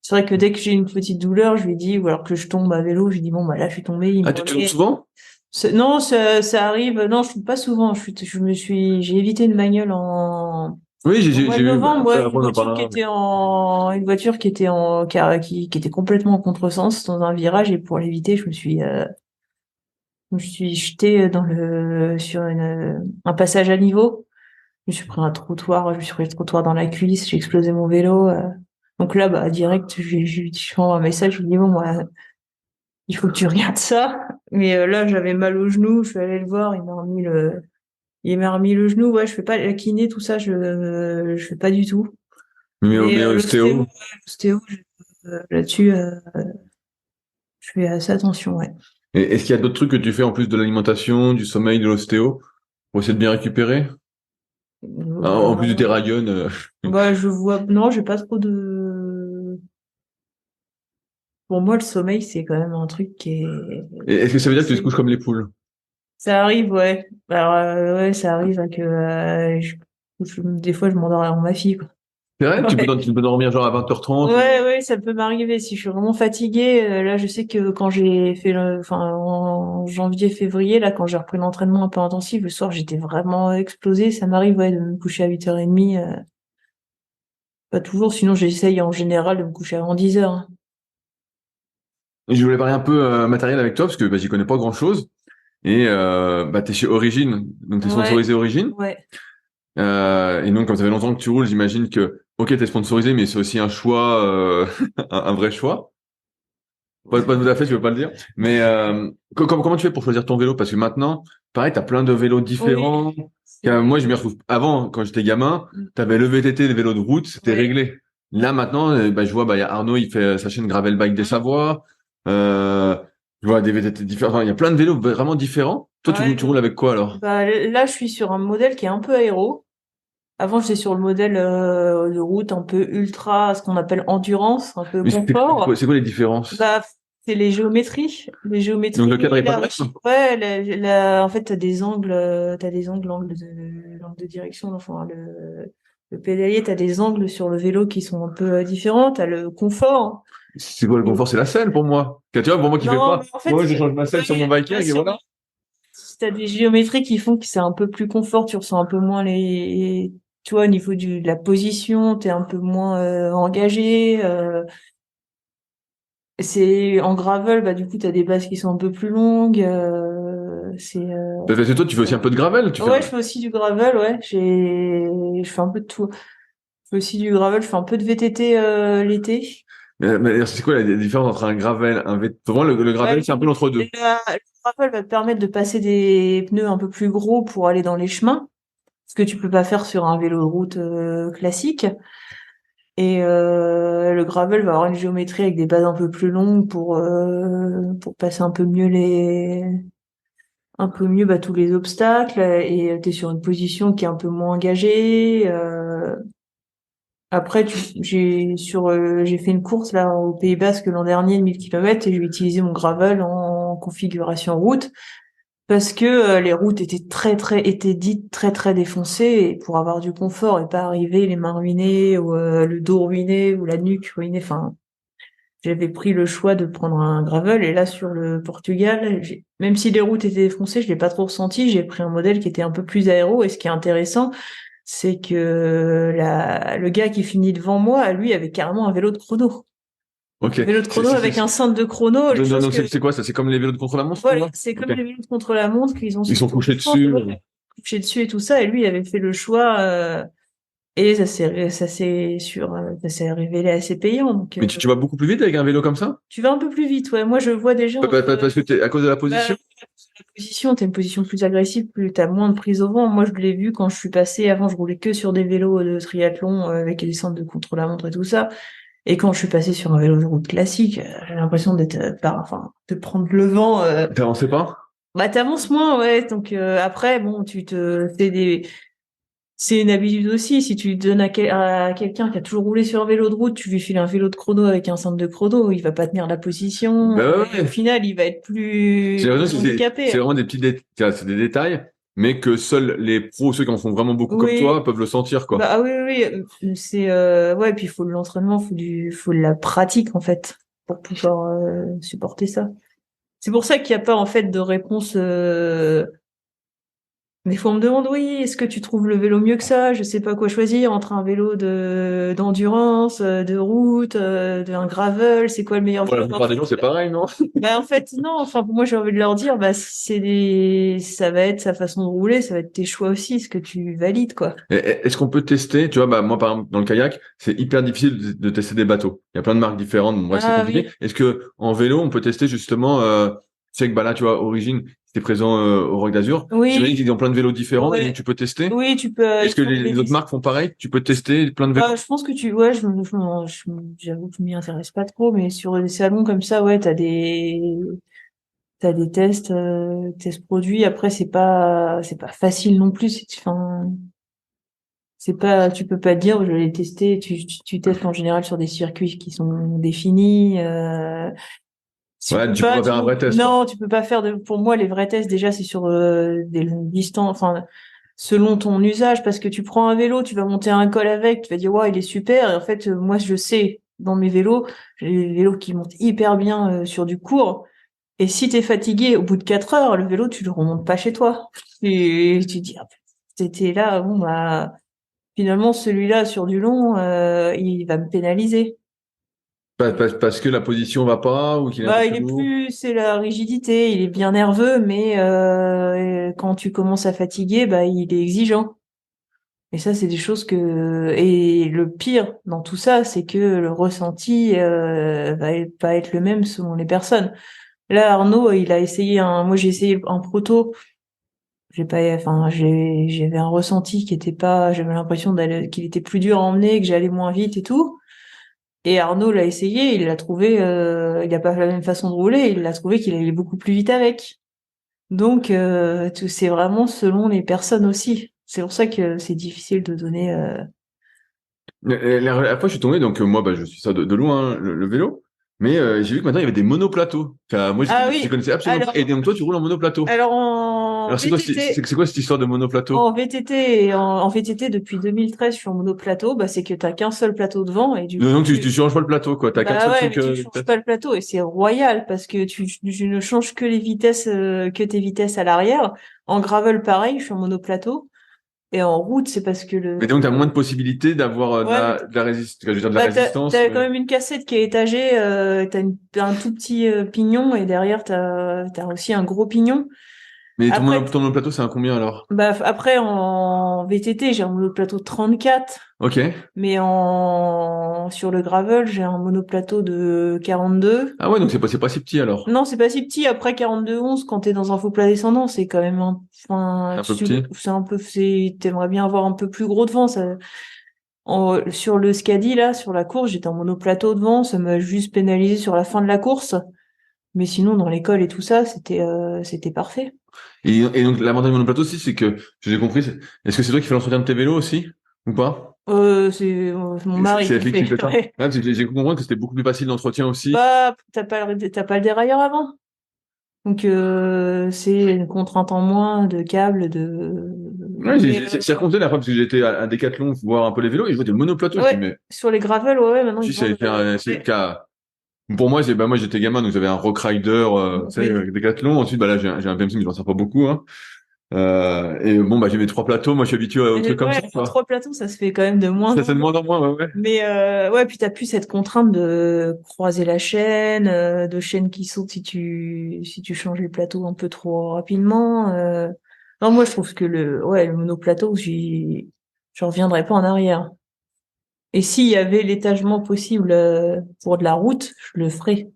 C'est vrai que dès que j'ai une petite douleur, je lui dis, ou alors que je tombe à vélo, je lui dis, bon, bah là, je suis tombée, il me Ah, tu tombes remet. souvent? Non, ça arrive, non, je tombe pas souvent, j'ai évité une bagnole Oui, au mois j'ai de vu. novembre, Après, ouais, après, on en parlera. une voiture qui était qui était complètement en contresens dans un virage, et pour l'éviter, je me suis jetée sur un passage à niveau. Je me suis pris le trottoir dans la cuisse, j'ai explosé mon vélo. Donc là, bah, direct, je fais un message, je lui dis, bon, moi, il faut que tu regardes ça. Mais là, j'avais mal au genou, je suis allée le voir, il m'a remis le genou. Ouais, je fais pas la kiné, tout ça, je fais pas du tout. Mais Mais ostéo. l'ostéo, là-dessus, je fais assez attention, ouais. Et est-ce qu'il y a d'autres trucs que tu fais en plus de l'alimentation, du sommeil, de l'ostéo, pour essayer de bien récupérer? En plus de tes Bah, rayons. bah, non, j'ai pas trop de. Pour moi, le sommeil, c'est quand même un truc qui est. Et est-ce que ça veut dire que tu te couches comme les poules? Ça arrive, ouais. Alors, ouais, ça arrive que des fois, je m'endors avant ma fille, quoi. C'est vrai? Ouais. Tu peux dormir genre à 20h30 ou... Ouais, ouais, ça peut m'arriver si je suis vraiment fatiguée. Là, je sais que quand j'ai fait enfin, en janvier, février, là, quand j'ai repris l'entraînement un peu intensif, le soir, j'étais vraiment explosée. Ça m'arrive, ouais, de me coucher à 8h30. Pas toujours, sinon j'essaye en général de me coucher avant 10h. Et je voulais parler un peu matériel avec toi parce que bah, j'y connais pas grand-chose. Et bah, t'es chez Origin, donc t'es Ouais, sponsorisé Origin. ouais. Et donc comme ça fait longtemps que tu roules, j'imagine que ok t'es sponsorisé, mais c'est aussi un choix, un vrai choix. Pas tout à fait, je veux pas le dire. Mais comment tu fais pour choisir ton vélo? Parce que maintenant, pareil, t'as plein de vélos Oui. différents. Moi, je m'y retrouve. Avant, quand j'étais gamin, t'avais le VTT, le vélo de route, c'était Oui. réglé. Là, maintenant, je vois, il y a Arnaud, il fait sa chaîne Gravel Bike des Savoies. Euh, je vois des VTT différents. Enfin, il y a plein de vélos vraiment différents. Toi, Ouais, tu roules avec quoi alors? bah, là, je suis sur un modèle qui est un peu aéro. Avant, j'étais sur le modèle de route un peu ultra, ce qu'on appelle endurance, un peu Mais confort. c'est quoi les différences? Bah, c'est les géométries. Les Donc le cadre géométries, est pas le même? ouais, en fait, l'angle de direction, enfin, le pédalier, t'as des angles sur le vélo qui sont un peu différents. T'as le confort. C'est quoi le confort? C'est la selle pour moi. Tu vois, pour moi qui fais Non, pas. mais en fait, Moi, je change ma selle sur mon biker et voilà. t'as des géométries qui font que c'est un peu plus confort, tu ressens un peu moins tu vois, au niveau de la position, t'es un peu moins engagé. C'est en gravel, bah du coup t'as des bases qui sont un peu plus longues. Parce que toi, tu fais aussi un peu de gravel. Tu fais Ouais, je fais aussi du gravel, ouais. Je fais un peu de tout. Je fais aussi du gravel, je fais un peu de VTT l'été. mais c'est quoi la différence entre un gravel, un VTT? Pour moi, le Ouais, gravel, c'est un peu l'entre-deux. le gravel va te permettre de passer des pneus un peu plus gros pour aller dans les chemins, ce que tu peux pas faire sur un vélo de route classique. Et le gravel va avoir une géométrie avec des bases un peu plus longues pour passer un peu mieux bah, tous les obstacles et t'es sur une position qui est un peu moins engagée. Après, j'ai fait une course là au Pays Basque l'an dernier de 1000 km et j'ai utilisé mon gravel en configuration route parce que les routes étaient dites très très défoncées et pour avoir du confort et pas arriver les mains ruinées ou le dos ruiné ou la nuque ruinée. Enfin, j'avais pris le choix de prendre un gravel et là sur le Portugal, même si les routes étaient défoncées, je l'ai pas trop ressenti. J'ai pris un modèle qui était un peu plus aéro et ce qui est intéressant, c'est que le gars qui finit devant moi, lui, avait carrément un vélo de chrono. Ok. Vélo de chrono avec un cintre de chrono, chose Donc que c'est quoi ça? C'est comme les vélos de contre-la-montre pour voilà, moi? c'est Ok. comme les vélos de contre-la-montre qu'ils ont Ils sur sont le Tour de couchés France, dessus. ouais, couché dessus et tout ça. Et lui, il avait fait le choix et ça s'est révélé assez payant. Donc Mais tu vas beaucoup plus vite avec un vélo comme ça? tu vas un peu plus vite, ouais. Moi, je vois déjà Parce que à cause de la bah, position? la position, t'as une position plus agressive, plus t'as moins de prise au vent. Moi, je l'ai vu quand je suis passée. Avant, je roulais que sur des vélos de triathlon avec des centres de contre-la-montre et tout ça. Et quand je suis passée sur un vélo de route classique, j'ai l'impression d'être enfin, de prendre le vent. T'avances pas? Bah, t'avances moins, ouais. Donc après, bon, c'est une habitude aussi. Si tu donnes à quelqu'un qui a toujours roulé sur un vélo de route, tu lui files un vélo de chrono avec un centre de chrono, il va pas tenir la position. Bah ouais, Et au ouais. final, il va être J'ai l'impression plus que c'est handicapé. vraiment des petits c'est des détails, mais que seuls les pros, ceux qui en font vraiment beaucoup comme Oui, toi, peuvent le sentir, quoi. bah ah oui, oui, oui. C'est ouais, puis il faut de l'entraînement, faut de la pratique en fait pour pouvoir supporter ça. C'est pour ça qu'il n'y a pas en fait de réponse. Des fois, on me demande, oui, est-ce que tu trouves le vélo mieux que ça? Je sais pas quoi choisir entre un vélo d'endurance, de route, d'un gravel. C'est quoi le meilleur Pour la vélo? plupart des gens, c'est pareil, non? Bah, en fait, non. Enfin, pour moi, j'ai envie de leur dire, bah, ça va être sa façon de rouler, ça va être tes choix aussi, ce que tu valides, quoi. Est-ce qu'on peut tester, tu vois, bah, moi, par exemple, dans le kayak, c'est hyper difficile de tester des bateaux. Il y a plein de marques différentes, bon, bref, c'est Ah compliqué. oui. Est-ce que, en vélo, on peut tester justement, tu sais que, bah, là, tu vois, Origine, c'était présent, au Roc d'Azur. J'imagine Oui, qu'ils ont plein de vélos différents et donc ouais. tu peux tester. Oui, tu peux, Est-ce ils que font des les autres marques font pareil? Tu peux tester plein de vélos? bah, je pense que ouais, j'avoue que je m'y intéresse pas trop, mais sur des salons comme ça, ouais, t'as des tests produits. Après, c'est pas facile non plus. Enfin, c'est pas, tu peux pas dire, je vais les tester. Tu testes en général sur des circuits qui sont définis. Tu Ouais, peux tu peux pas, pas faire un vrai test, quoi. non, tu peux pas faire pour moi, les vrais tests, déjà, c'est sur des longues distances, enfin, selon ton usage, parce que tu prends un vélo, tu vas monter un col avec, tu vas dire, ouais, il est super. Et en fait, moi, je sais, dans mes vélos, j'ai des vélos qui montent hyper bien sur du court. Et si t'es fatigué au bout de 4 heures, le vélo, tu le remontes pas chez toi. Et tu te dis, ah, t'étais là, bon, bah, finalement, celui-là, sur du long, il va me pénaliser. Parce que la position va pas ou qu'il est un peu Bah, plus lourd. c'est la rigidité, il est bien nerveux, mais quand tu commences à fatiguer, bah, il est exigeant. Et ça, c'est des choses et le pire dans tout ça, c'est que le ressenti va être le même selon les personnes. Là, Arnaud, il a essayé moi j'ai essayé un proto. J'ai pas, enfin, j'avais un ressenti qui était pas, j'avais l'impression qu'il était plus dur à emmener, que j'allais moins vite et tout. Et Arnaud l'a essayé, il l'a trouvé, il a pas la même façon de rouler, il l'a trouvé qu'il allait beaucoup plus vite avec. Donc, c'est vraiment selon les personnes aussi. C'est pour ça que c'est difficile de donner. La fois, je suis tombé, donc moi, je suis ça de loin, hein, le vélo. Mais j'ai vu que maintenant, il y avait des monoplateaux. Enfin, moi, Ah je oui. connaissais absolument pas. Et donc, toi, tu roules en monoplateau. Alors en Alors, VTT, c'est quoi cette histoire de monoplateau? en VTT et en VTT depuis 2013, je suis en monoplateau. Bah, c'est que t'as qu'un seul plateau devant et du coup, Donc, tu changes pas le plateau, quoi. T'as qu'un bah seul ouais, truc. mais tu changes pas le plateau et c'est royal parce que tu ne changes que les vitesses, que tes vitesses à l'arrière. En gravel, pareil, je suis en monoplateau. Et en route, c'est parce que Mais donc, t'as moins de possibilités d'avoir ouais, mais de la résistance, je veux dire, de la bah, résistance. t'as quand même une cassette qui est étagée, t'as un tout petit pignon et derrière t'as aussi un gros pignon. Mais Après, ton monoplateau, c'est un combien alors? bah, après en VTT, j'ai un monoplateau de 34, Ok. mais sur le gravel, j'ai un monoplateau de 42. Ah ouais, donc c'est pas si petit alors. Non, c'est pas si petit. Après 42,11, quand t'es dans un faux plat descendant, c'est quand même C'est enfin, un peu petit. t'aimerais bien avoir un peu plus gros devant. Sur le Scadi, là, sur la course, j'étais en monoplateau devant, ça m'a juste pénalisé sur la fin de la course. Mais sinon, dans l'école et tout ça, c'était parfait. Et donc, l'avantage du monoplateau aussi, c'est que, j'ai compris, est-ce que c'est toi qui fais l'entretien de tes vélos aussi? Ou pas? C'est mon mari C'est qui effectif, fait. c'est ça? Ouais, Ouais. parce que j'ai cru comprendre que c'était beaucoup plus facile d'entretien aussi. Bah, t'as pas le dérailleur avant. Donc, c'est une contrainte en moins de câble, Ouais, mais, j'ai raconté la fois parce que j'étais à Decathlon voir un peu les vélos et je vois des monoplateaux. Je dis, ouais, mais sur les gravels, ouais, maintenant, si ils vendent, c'est le ouais. cas. Pour moi, moi j'étais gamin, donc j'avais un Rock Rider, tu sais, Oui. Decathlon. Ensuite, là, j'ai un BMC, mais je m'en sers pas beaucoup, hein. Et bon, j'ai mes trois plateaux. Moi, je suis habitué aux trucs comme Ouais, ça, en quoi. 3 plateaux, ça se fait quand même de moins Ça, en c'est de moins. moins en moins, ouais, ouais. Mais ouais, puis t'as plus cette contrainte de croiser la chaîne, de chaîne qui saute si tu changes les plateaux un peu trop rapidement. Non, moi je trouve que le monoplateau, je reviendrai pas en arrière. Et s'il y avait l'étagement possible pour de la route, je le ferais.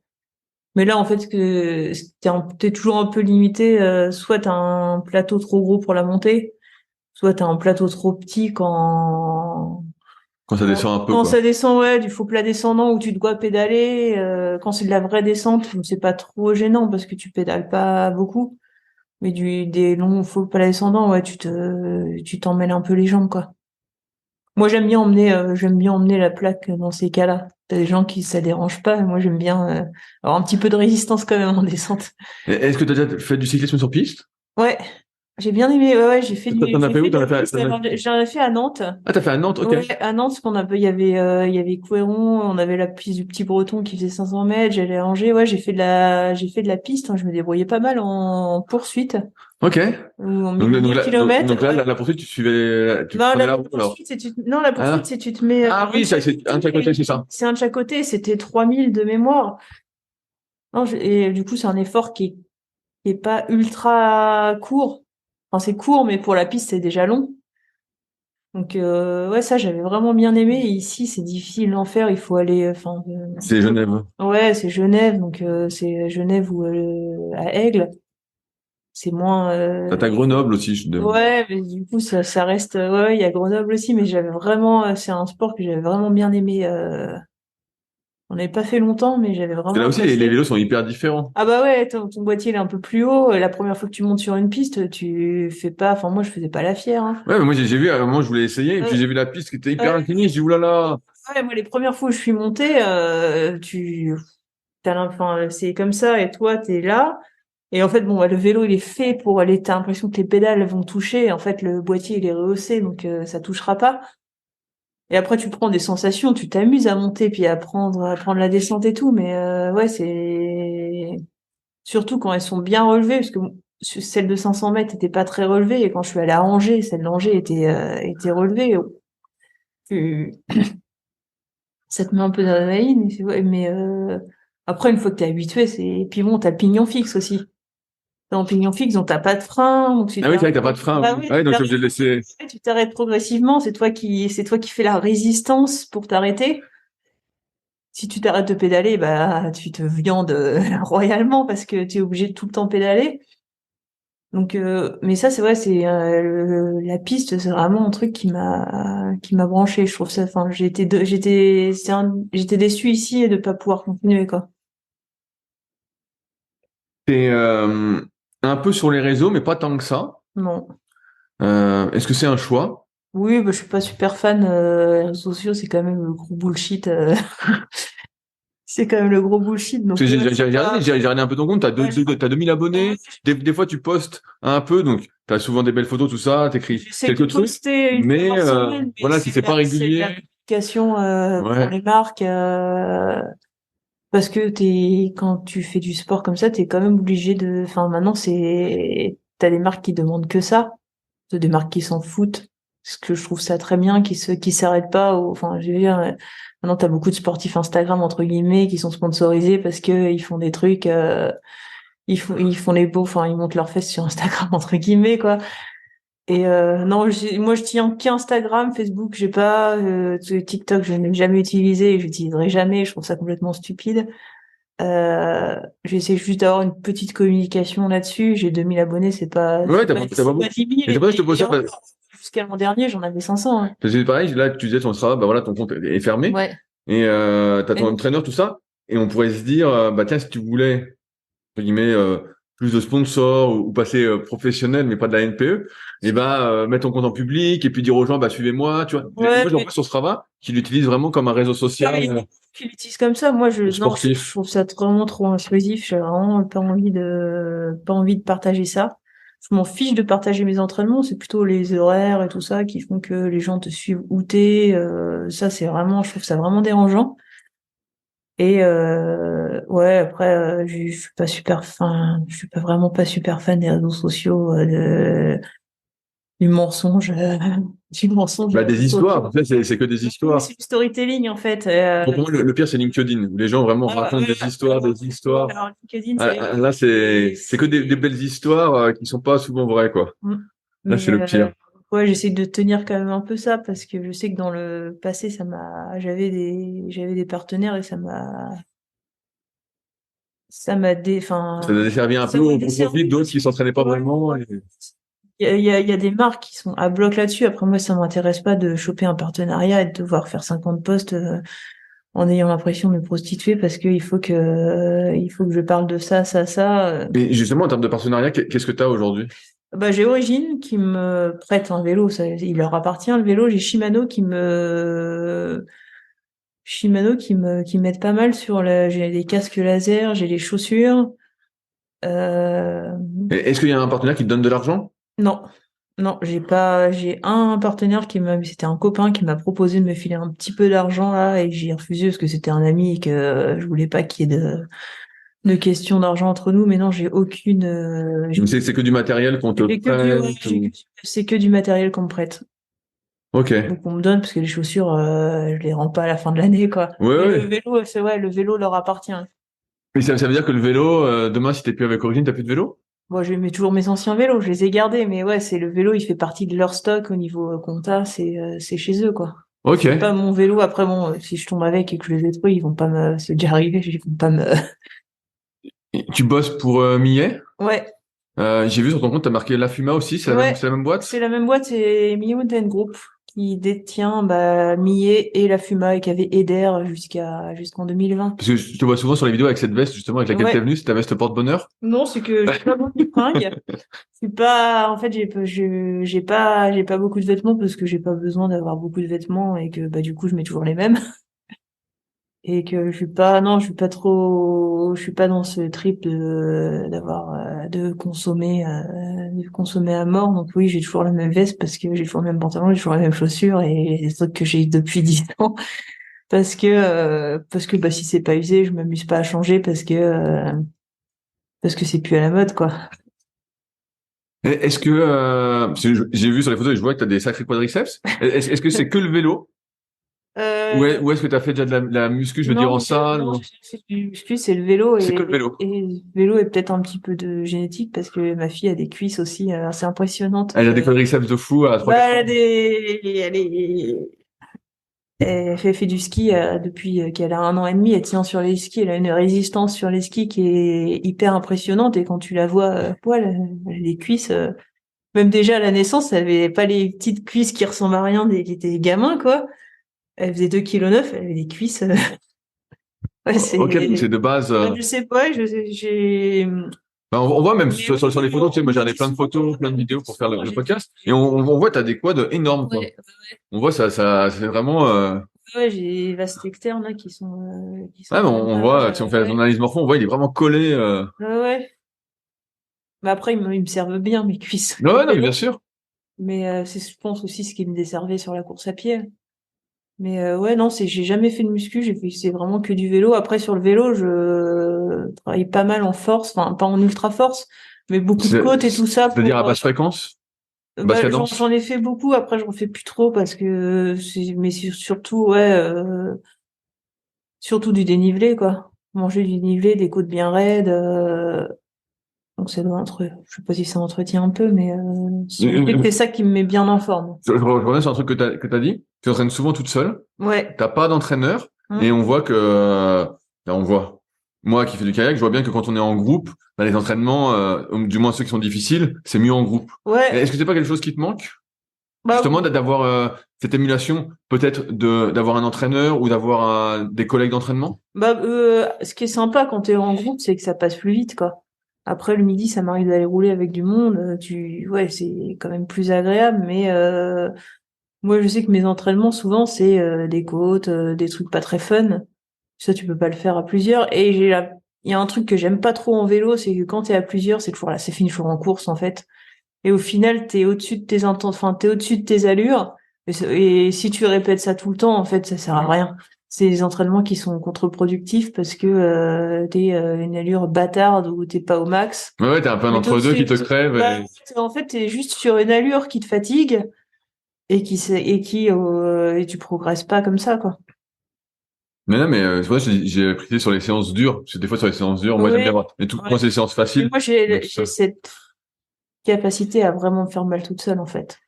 Mais là, en fait, t'es toujours un peu limité. Soit t'as un plateau trop gros pour la montée, soit t'as un plateau trop petit Quand ça descend un peu, quand quoi. ça descend, ouais, du faux plat descendant où tu dois pédaler, quand c'est de la vraie descente, c'est pas trop gênant parce que tu pédales pas beaucoup. Mais des longs faux plats descendants, ouais, tu t'emmêles un peu les jambes, quoi. Moi, j'aime bien emmener la plaque dans ces cas-là. T'as des gens qui ça dérange pas, moi j'aime bien avoir un petit peu de résistance quand même en descente. Est-ce que tu as déjà fait du cyclisme sur piste? Ouais, j'ai bien aimé. Ouais, T'en as j'ai fait où? fait de la piste. Alors, j'en ai fait à Nantes. Ah, t'as fait à Nantes, ok. Ouais, à Nantes, il y avait Couëron, on avait la piste du Petit Breton qui faisait 500 mètres, j'allais à Angers, ouais, j'ai fait de la piste, hein, je me débrouillais pas mal en poursuite, Ok. ou en Donc milieu de kilomètre, là, ouais. la poursuite, tu Non, prenais la roue, alors. la poursuite, Ah, c'est tu te mets ah oui, ça, c'est un de chaque côté, c'est ça. c'est un de chaque côté, c'était 3000 de mémoire. Non, et du coup, c'est un effort qui est pas ultra court. Enfin, c'est court, mais pour la piste, c'est déjà long. Donc ouais, ça j'avais vraiment bien aimé. Et ici, c'est difficile d'en faire. Il faut aller, C'est Genève. ouais, c'est Genève, donc c'est Genève ou à Aigle. C'est moins. T'as Grenoble aussi, Ouais, mais du coup, ça reste. Ouais, il y a Grenoble aussi, mais j'avais vraiment. C'est un sport que j'avais vraiment bien aimé. On n'avait pas fait longtemps, mais j'avais Et vraiment là aussi, les apprécié. vélos sont hyper différents. Ah bah ouais, ton boîtier il est un peu plus haut. La première fois que tu montes sur une piste, tu fais pas. Enfin, moi, je faisais pas la fière. Hein. Ouais, mais moi, j'ai vu, à un moment, je voulais essayer, et puis Euh, j'ai vu la piste qui était hyper euh, inclinée, j'ai dit, oulala. Ouais, moi, les premières fois où je suis montée, enfin, c'est comme ça, et toi, t'es là. Et en fait, bon, bah, le vélo, il est fait pour aller, t'as l'impression que les pédales elles vont toucher. En fait, le boîtier, il est rehaussé, donc ça touchera pas. Et après, tu prends des sensations, tu t'amuses à monter, puis à prendre la descente et tout. Mais ouais, c'est surtout quand elles sont bien relevées, parce que bon, celle de 500 mètres était pas très relevée, et quand je suis allée à Angers, celle d'Angers était relevée. Tu- Ça te met un peu d'adrénaline, ouais, mais après, une fois que t'es habitué, et puis bon, t'as le pignon fixe aussi. t'es en pignon fixe, donc t'as pas de frein, donc Ah oui, c'est vrai que t'as pas de frein. bah Oui. oui, Ah oui, donc je vais laisser. tu t'arrêtes progressivement, c'est toi qui fais la résistance pour t'arrêter. Si tu t'arrêtes de pédaler, bah tu te viandes royalement parce que tu es obligé de tout le temps pédaler. Donc, mais ça, c'est vrai, c'est la piste, c'est vraiment un truc qui m'a branché. Je trouve ça. Enfin, j'étais déçue ici de pas pouvoir continuer quoi. T'es un peu sur les réseaux, mais pas tant que ça. Non. Est-ce que c'est un choix? Oui, bah, je suis pas super fan. Les réseaux sociaux, c'est quand même le gros bullshit. C'est quand même le gros bullshit. Donc, Parce que ouais, c'est pas. j'ai regardé un peu ton compte, Ouais, t'as 2000 abonnés, des fois tu postes un peu, donc t'as souvent des belles photos, tout ça, t'écris j'essaie de quelques trucs, poster une fois mais par semaine, mais voilà, si c'est pas c'est de régulier, l'application pour ouais. les marques. Parce que quand tu fais du sport comme ça, t'es quand même obligé de. Enfin, maintenant, t'as des marques qui demandent que ça, t'as des marques qui s'en foutent. Parce que je trouve ça très bien, qui s'arrêtent pas. Enfin, je veux dire, maintenant, t'as beaucoup de sportifs Instagram entre guillemets qui sont sponsorisés parce que ils font des trucs, ils font les beaux, enfin, ils montent leurs fesses sur Instagram entre guillemets quoi. Et non, moi je tiens qu'Instagram, Facebook, j'ai pas, TikTok, je n'ai jamais utilisé, et j'utiliserai jamais. Je trouve ça complètement stupide. J'essaie juste d'avoir une petite communication là-dessus. J'ai 2000 abonnés, Ouais, t'as pas c'est pas beaucoup. 10 000. Et c'est pour ça que je te pose Et ça, encore, jusqu'à l'an dernier, j'en avais 500, hein. parce que c'est pareil, là, tu disais ton Strava, bah voilà, ton compte est fermé, Ouais. et t'as ton Et- entraîneur, tout ça, et on pourrait se dire, bah tiens, si tu voulais, entre guillemets, plus de sponsors ou passer professionnel, mais pas de la NPE, et bah mettre ton compte en public et puis dire aux gens, bah suivez-moi, tu vois. Ouais, Moi, j'en mais vois sur Strava qui l'utilise vraiment comme un réseau non, social mais qui l'utilisent comme ça. Moi, non, je sportif. trouve ça vraiment trop intrusif. J'ai vraiment pas envie de partager ça. Je m'en fiche de partager mes entraînements. C'est plutôt les horaires et tout ça qui font que les gens te suivent où t'es. Ça, je trouve ça vraiment dérangeant. Et ouais, après, je suis pas super fan, je suis pas vraiment pas super fan des réseaux sociaux, du mensonge, du mensonge des Bah réseaux des histoires, sociaux. en fait, c'est que des Oui, histoires. c'est du storytelling en fait. Pour moi, le pire, c'est LinkedIn, où les gens vraiment racontent des histoires, des histoires. Alors LinkedIn, Là, c'est que des belles histoires qui sont pas souvent vraies, quoi. Mm. Là, c'est Mais le pire. ouais, j'essaie de tenir quand même un peu ça parce que je sais que dans le passé, j'avais des partenaires et Ça a desservi un peu ça m'a au profit desservi d'autres parce qui que s'entraînaient pas ouais, vraiment. il y a des marques qui sont à bloc là-dessus. Après, moi, ça m'intéresse pas de choper un partenariat et de devoir faire 50 postes en ayant l'impression de me prostituer parce que il faut que je parle de ça, ça, ça. Et justement, en termes de partenariat, qu'est-ce que tu as aujourd'hui? Bah, j'ai Origine qui me prête un vélo, ça, il leur appartient le vélo. J'ai qui m'aide pas mal j'ai des casques laser, j'ai des chaussures. Euh, Est-ce qu'il y a un partenaire qui te donne de l'argent? non. Non, j'ai un partenaire c'était un copain qui m'a proposé de me filer un petit peu d'argent là et j'ai refusé parce que c'était un ami et que je voulais pas qu'il y ait de questions d'argent entre nous. Mais non, C'est que du matériel qu'on te j'ai que du, ouais, prête ou... c'est que du matériel qu'on me prête. Ok. Donc on me donne parce que les chaussures, je les rends pas à la fin de l'année quoi. Ouais, Mais le ouais. vélo, c'est ouais, le vélo leur appartient. Mais ça veut dire que le vélo, demain, si t'es plus avec Origine, t'as plus de vélo? Moi, je mets toujours mes anciens vélos, je les ai gardés, mais ouais, c'est le vélo, il fait partie de leur stock au niveau compta, c'est chez eux, quoi. Ok. C'est pas mon vélo. Après, bon, si je tombe avec et que je les détruis, ils vont pas me, c'est déjà arrivé, ils vont pas me. Et tu bosses pour Millet? Ouais, J'ai vu sur ton compte, t'as marqué La Fuma aussi, ouais, c'est la même c'est boîte? la même boîte, c'est Millie Mountain Group qui détient Millet et la Fuma et qui avait Eder jusqu'en 2020. Parce que je te vois souvent sur les vidéos avec cette veste, justement, avec laquelle t'es Ouais, venu, c'est ta veste porte-bonheur. non, c'est que j'ai pas beaucoup de fringues. C'est pas, en fait, j'ai pas beaucoup de vêtements parce que j'ai pas besoin d'avoir beaucoup de vêtements et que, du coup, je mets toujours les mêmes. Et que non, je suis pas dans ce trip de consommer à mort. Donc oui, j'ai toujours la même veste parce que j'ai toujours le même pantalon, j'ai toujours les mêmes chaussures et les trucs que j'ai depuis 10 ans. Parce que, si c'est pas usé, je m'amuse pas à changer parce que c'est plus à la mode, quoi. Est-ce que, parce que j'ai vu sur les photos et je vois que t'as des sacrés quadriceps. Est-ce que c'est que le vélo? Où est-ce que tu as fait déjà de la muscu, je veux dire Non, en salle non, ou... j'ai fait du muscu, c'est le vélo C'est que le vélo. et le vélo est peut-être un petit peu de génétique parce que ma fille a des cuisses aussi assez impressionnantes. Elle a des quadriceps de fou à 3-4 Bah, ans. elle fait du ski depuis qu'elle a 1 an et demi. Elle tient sur les skis. Elle a une résistance sur les skis qui est hyper impressionnante. Et quand tu la vois à poil, elle a des cuisses. Même déjà à la naissance, elle avait pas les petites cuisses qui ressemblent à rien dès qu'elle était gamin, quoi. Elle faisait 2,9 kg. Elle avait des cuisses. Ouais, Ok, donc c'est de base. je sais pas. J'ai. Ben, on voit même Mais oui, sur les photos, tu sais, moi j'ai regardé plein de photos, plein de vidéos pour faire le podcast, et on voit, t'as des quads énormes, quoi. ouais, On voit c'est vraiment. ouais, j'ai les vastes externes là qui Ouais, sont mais vraiment on pas voit, mal. si on fait Ouais. l'analyse morpho, on voit, il est vraiment collé. Ouais, ouais. Mais après, ils me servent bien mes cuisses Ouais, de ouais, non, mais bien vélo. sûr. Mais c'est, je pense aussi ce qui me desservait sur la course à pied. Mais ouais, non, j'ai jamais fait de muscu. C'est vraiment que du vélo. Après, sur le vélo, je travaille pas mal en force, enfin pas en ultra force, mais beaucoup de côtes et tout ça C'est-à-dire à pour. basse fréquence, basse Bah, cadence. j'en ai fait beaucoup. Après, j'en fais plus trop parce que mais surtout, ouais, surtout du dénivelé, quoi. Manger du dénivelé, des côtes bien raides. Donc ça doit je sais pas si ça entretient un peu, mais je sais que c'est ça qui me met bien en forme. Je reviens sur un truc que t'as dit. Tu entraînes souvent toute seule. Ouais. T'as pas d'entraîneur. Et Hum. on voit que, on voit. Moi qui fais du kayak, je vois bien que quand on est en groupe, bah, les entraînements, du moins ceux qui sont difficiles, c'est mieux en groupe. Et Ouais. est-ce que c'est pas quelque chose qui te manque? Bah, Justement, d'avoir cette émulation, peut-être d'avoir un entraîneur ou d'avoir des collègues d'entraînement? ce qui est sympa quand t'es en groupe, c'est que ça passe plus vite, quoi. Après, le midi, ça m'arrive d'aller rouler avec du monde. Ouais, c'est quand même plus agréable, mais moi, je sais que mes entraînements, souvent, c'est des côtes, des trucs pas très fun. Ça, tu peux pas le faire à plusieurs. Et il y a un truc que j'aime pas trop en vélo, c'est que quand t'es à plusieurs, c'est toujours là, c'est fini, toujours en course, en fait. Et au final, t'es au-dessus de t'es au-dessus de tes allures. Et si tu répètes ça tout le temps, en fait, ça sert à rien. C'est des entraînements qui sont contre-productifs parce que t'es une allure bâtarde ou t'es pas au max. Ouais, ouais, t'as un peu un Mais entre-deux qui te crève. bah, en fait, t'es juste sur une allure qui te fatigue et tu progresses pas comme ça, quoi. Mais non, mais tu vois, j'ai pris sur les séances dures. Parce que des fois, sur les séances dures, moi, j'aime bien Oui, voir. Mais tout, quand ouais. c'est des séances Mais faciles, moi, je vais tout j'ai seul. cette capacité à vraiment me faire mal toute seule, en fait.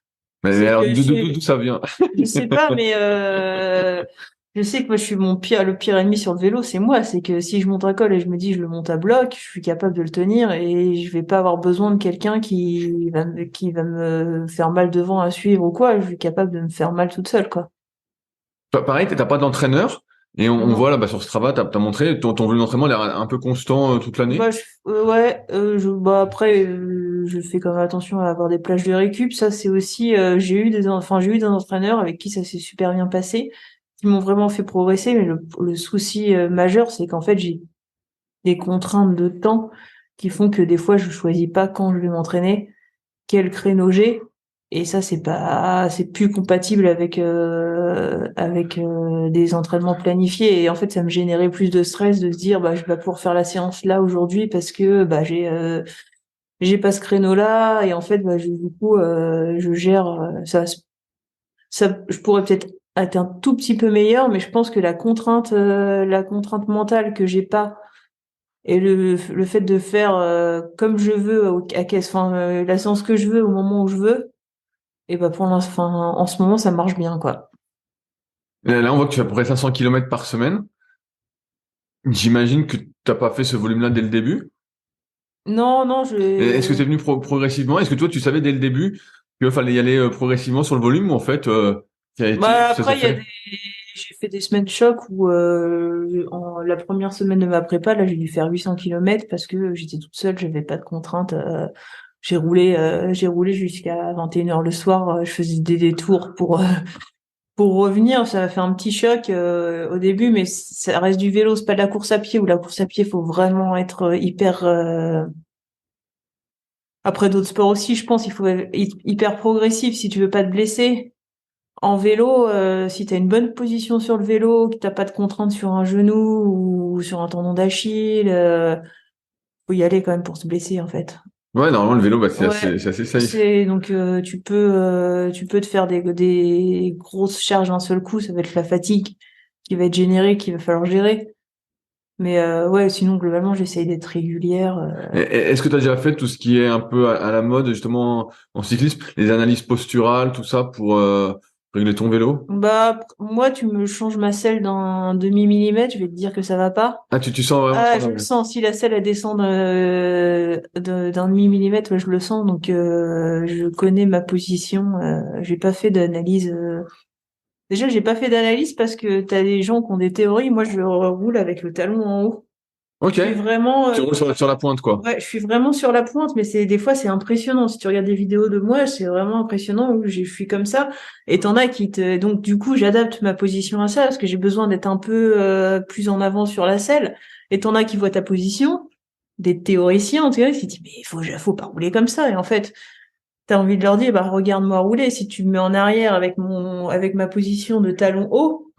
Mais C'est alors, que d'où ça vient? je sais pas, mais je sais que moi je suis le pire ennemi sur le vélo, c'est moi. C'est que si je monte un col et je me dis je le monte à bloc, je suis capable de le tenir et je vais pas avoir besoin de quelqu'un qui va me faire mal devant à suivre ou quoi. Je suis capable de me faire mal toute seule, quoi. Pareil, t'as pas d'entraîneur. Et on Non. voit là, bah, sur Strava, t'as montré, ton volume d'entraînement a l'air un peu constant toute l'année. Bah, ouais, bah après, je fais quand même attention à avoir des plages de récup. Ça, c'est aussi, j'ai eu des entraîneurs avec qui ça s'est super bien passé, qui m'ont vraiment fait progresser. Mais le souci majeur, c'est qu'en fait, j'ai des contraintes de temps qui font que des fois, je choisis pas quand je vais m'entraîner, quel créneau j'ai. Et ça, c'est plus compatible avec des entraînements planifiés. Et en fait, ça me générait plus de stress de se dire, bah, je vais pas pouvoir faire la séance là aujourd'hui parce que bah j'ai pas ce créneau-là. Et en fait, bah, du coup, je gère ça. Je pourrais peut-être être un tout petit peu meilleur, mais je pense que la contrainte mentale que j'ai pas et le fait de faire comme je veux la séance que je veux au moment où je veux. Et bah pour l'instant, en ce moment, ça marche bien, quoi. Et là, on voit que tu fais à peu près 500 kilomètres par semaine. J'imagine que t'as pas fait ce volume-là dès le début. Non, non, Est-ce que c'est venu progressivement? Est-ce que toi, tu savais dès le début qu'il fallait y aller progressivement sur le volume ou en fait, bah ça s'est après, fait? j'ai fait des semaines choc où la première semaine de ma prépa, là, j'ai dû faire 800 kilomètres parce que j'étais toute seule, j'avais pas de contraintes. J'ai roulé jusqu'à 21 heures le soir. Je faisais des détours pour revenir. Ça a fait un petit choc au début, mais ça reste du vélo, c'est pas de la course à pied. Ou la course à pied, faut vraiment être hyper après d'autres sports aussi, je pense, il faut être hyper progressif si tu veux pas te blesser. En vélo, si tu as une bonne position sur le vélo, que t'as pas de contrainte sur un genou ou sur un tendon d'Achille, faut y aller quand même pour se blesser en fait. Ouais, normalement, le vélo, bah, Ouais, c'est assez safe. c'est donc tu peux te faire des grosses charges d'un seul coup, ça va être la fatigue qui va être générée, qu'il va falloir gérer. Mais ouais, sinon globalement, j'essaye d'être régulière. Est-ce que tu as déjà fait tout ce qui est un peu à la mode, justement, en cyclisme, les analyses posturales, tout ça, pour régler ton vélo? Bah moi, tu me changes ma selle d'un demi-millimètre, je vais te dire que ça va pas. Ah, tu sens vraiment Ah, ça, je le ouais. sens. Si la selle elle descend d'un demi-millimètre, ouais, je le sens. Donc je connais ma position. J'ai pas fait d'analyse. Déjà, j'ai pas fait d'analyse parce que t'as des gens qui ont des théories. Moi, je roule avec le talon en haut. Ok. Je suis vraiment, Tu roules sur la pointe, quoi. ouais, je suis vraiment sur la pointe, mais c'est des fois c'est impressionnant. Si tu regardes des vidéos de moi, c'est vraiment impressionnant où je suis comme ça. Et t'en as qui te, donc du coup, j'adapte ma position à ça parce que j'ai besoin d'être un peu plus en avant sur la selle. Et t'en as qui voient ta position, des théoriciens, en théorie, qui disent mais faut pas rouler comme ça. Et en fait, t'as envie de leur dire bah regarde-moi rouler. Si tu me mets en arrière avec ma position de talon haut,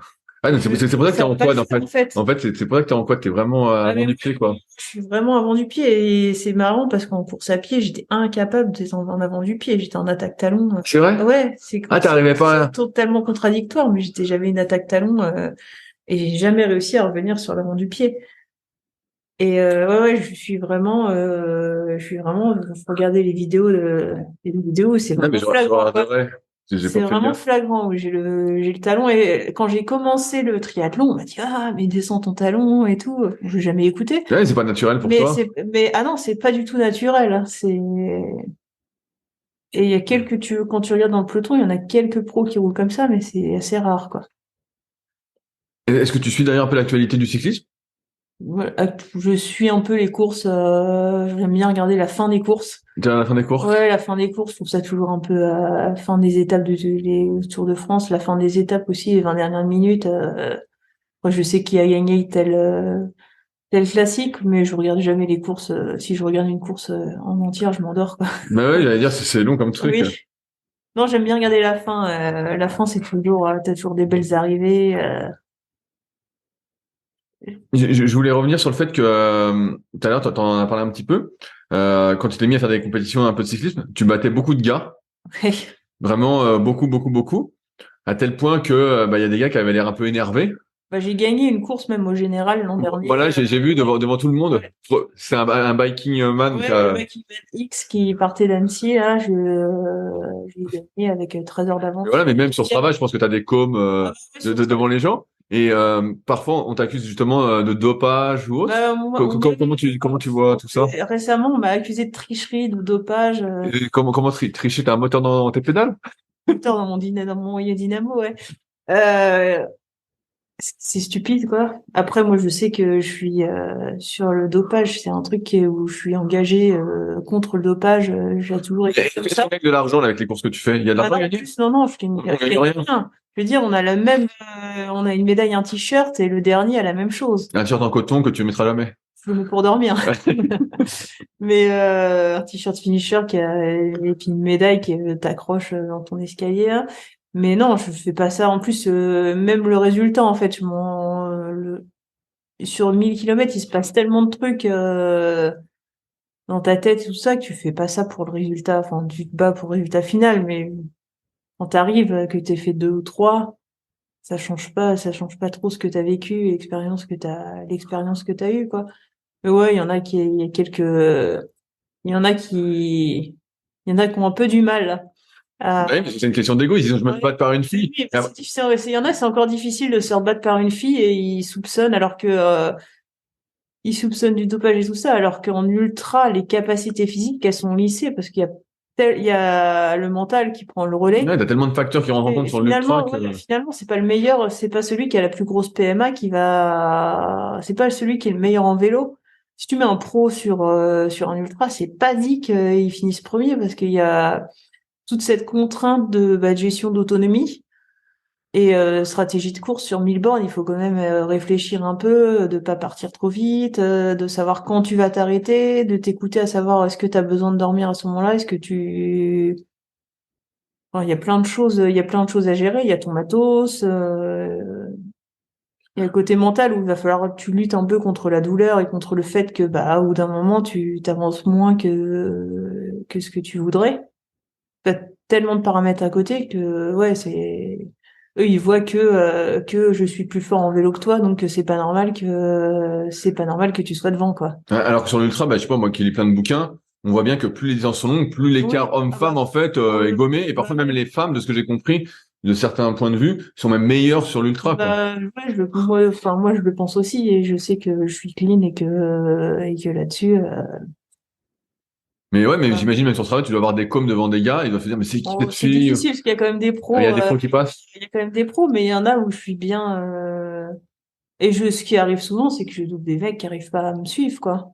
Ah, donc c'est pour ça que t'es ça va en pas le quad, en faire fait. en fait. En fait, c'est pour ça que t'es en quad, t'es vraiment Ah, avant mais du pied, quoi. je suis vraiment avant du pied et c'est marrant parce qu'en course à pied, j'étais incapable d'être en avant du pied. J'étais en attaque talon. C'est vrai? Ouais, Ah, t'arrivais pas c'est totalement contradictoire, mais j'avais une attaque talon et j'ai jamais réussi à revenir sur l'avant du pied. Et ouais, ouais, je suis vraiment, faut regarder les vidéos, c'est Ah, mais vraiment flagrant, j'aurais quoi. adoré. J'ai C'est pas fait vraiment gaffe. flagrant où j'ai le talon et quand j'ai commencé le triathlon, on m'a dit ah mais descends ton talon et tout. J'ai jamais écouté. Ouais, c'est pas naturel pour toi. Mais ah non, c'est pas du tout naturel, hein. Et il y a quand tu regardes dans le peloton, il y en a quelques pros qui roulent comme ça, mais c'est assez rare, quoi. Est-ce que tu suis d'ailleurs un peu l'actualité du cyclisme? Voilà, je suis un peu les courses, j'aime bien regarder la fin des courses. T'es à la fin des courses? Ouais, la fin des courses, je trouve ça toujours un peu la fin des étapes les Tours de France, la fin des étapes aussi, les 20 dernières minutes. Moi, je sais qui a gagné tel classique, mais je regarde jamais les courses. Si je regarde une course en entière, je m'endors, quoi. Bah ouais, j'allais dire, c'est long comme truc. Oui. Non, j'aime bien regarder la fin. La fin, c'est toujours, t'as toujours des belles arrivées. Je voulais revenir sur le fait que tout à l'heure, t'en as parlé un petit peu. Quand tu t'es mis à faire des compétitions un peu de cyclisme, tu battais beaucoup de gars, vraiment beaucoup, beaucoup, beaucoup, à tel point que bah il y a des gars qui avaient l'air un peu énervés. Bah, j'ai gagné une course même au général l'an dernier. Voilà, j'ai vu devant tout le monde. Ouais, C'est un biking man qui ouais, le a. mec X qui partait d'Annecy, là, j'ai gagné avec 13 heures Mais d'avance. voilà, mais même sur Strava, je pense que tu as des coms Ah, bah, ouais, sur ça. devant les gens. Et parfois, on t'accuse justement de dopage ou autre. Bah, Comment tu vois tout ça? récemment, on m'a accusé de tricherie, de dopage, Et comment tricher? T'as un moteur dans tes pédales? putain, dans mon dynamo, ouais. Euh, c'est stupide, quoi. Après, moi, je sais que je suis sur le dopage. C'est un truc où je suis engagée contre le dopage. J'ai toujours été comme Qu'est-ce ça. qu'on gagne de l'argent là, avec les courses que tu fais? Il y a de Ah l'argent non, à en gagner? plus, non, je On gagne gagne rien. rien. Je veux dire, on a on a une médaille, un t-shirt, et le dernier a la même chose. Un t-shirt en coton que tu mettras jamais. Je le mets pour dormir. Mais un t-shirt finisher et puis une médaille que t'accroches dans ton escalier, là. Mais non, je fais pas ça. En plus, même le résultat, en fait, sur 1000 kilomètres, il se passe tellement de trucs dans ta tête, tout ça, que tu fais pas ça pour le résultat. Enfin, tu te bats pour le résultat final, mais quand t'arrives, que t'aies fait deux ou trois, ça change pas trop ce que t'as vécu, l'expérience que t'as eue, quoi. Mais ouais, il y a il y en a qui, il y en a qui ont un peu du mal à, Ouais, parce que c'est une question d'égo. Ils disent, je me fais ouais. battre par une fille. Oui, c'est difficile. Il y en a, c'est encore difficile de se faire battre par une fille et ils soupçonnent alors que, ils soupçonnent du dopage et tout ça, alors qu'en ultra, les capacités physiques, elles sont lissées parce il y a le mental qui prend le relais. Ouais, t'as tellement de facteurs qui rentrent en compte Et sur l'ultra finalement, que. ouais, finalement, c'est pas le meilleur, c'est pas celui qui a la plus grosse PMA c'est pas celui qui est le meilleur en vélo. Si tu mets un pro sur un ultra, c'est pas dit qu'ils finissent premier parce qu'il y a toute cette contrainte de gestion d'autonomie et stratégie de course sur 1000 bornes. Il faut quand même réfléchir un peu, de pas partir trop vite, de savoir quand tu vas t'arrêter, de t'écouter à savoir est-ce que tu as besoin de dormir à ce moment-là, Enfin, il y a plein de choses, il y a plein de choses à gérer. Il y a ton matos, Il y a le côté mental où il va falloir que tu luttes un peu contre la douleur et contre le fait que, au bout d'un moment, tu t'avances moins que ce que tu voudrais. T'as tellement de paramètres à côté que, ouais, eux, ils voient que je suis plus fort en vélo que toi, donc c'est pas normal que tu sois devant, quoi. Alors que sur l'ultra, je sais pas, moi qui lis plein de bouquins, on voit bien que plus les distances sont longues, plus l'écart Oui. homme-femme, en fait, est gommé. Et parfois, même les femmes, de ce que j'ai compris, de certains points de vue, sont même meilleures sur l'ultra, quoi. Ouais, moi, je le pense aussi, et je sais que je suis clean et que là-dessus, Mais ouais, mais j'imagine même sur ce travail, tu dois avoir des coms devant des gars, ils doivent se dire, mais c'est qui cette c'est fille? difficile parce qu'il y a quand même des Il y pros, a des pros qui passent. il y a quand même des pros, mais il y en a où je suis bien, ce qui arrive souvent, c'est que je double des mecs qui arrivent pas à me suivre, quoi.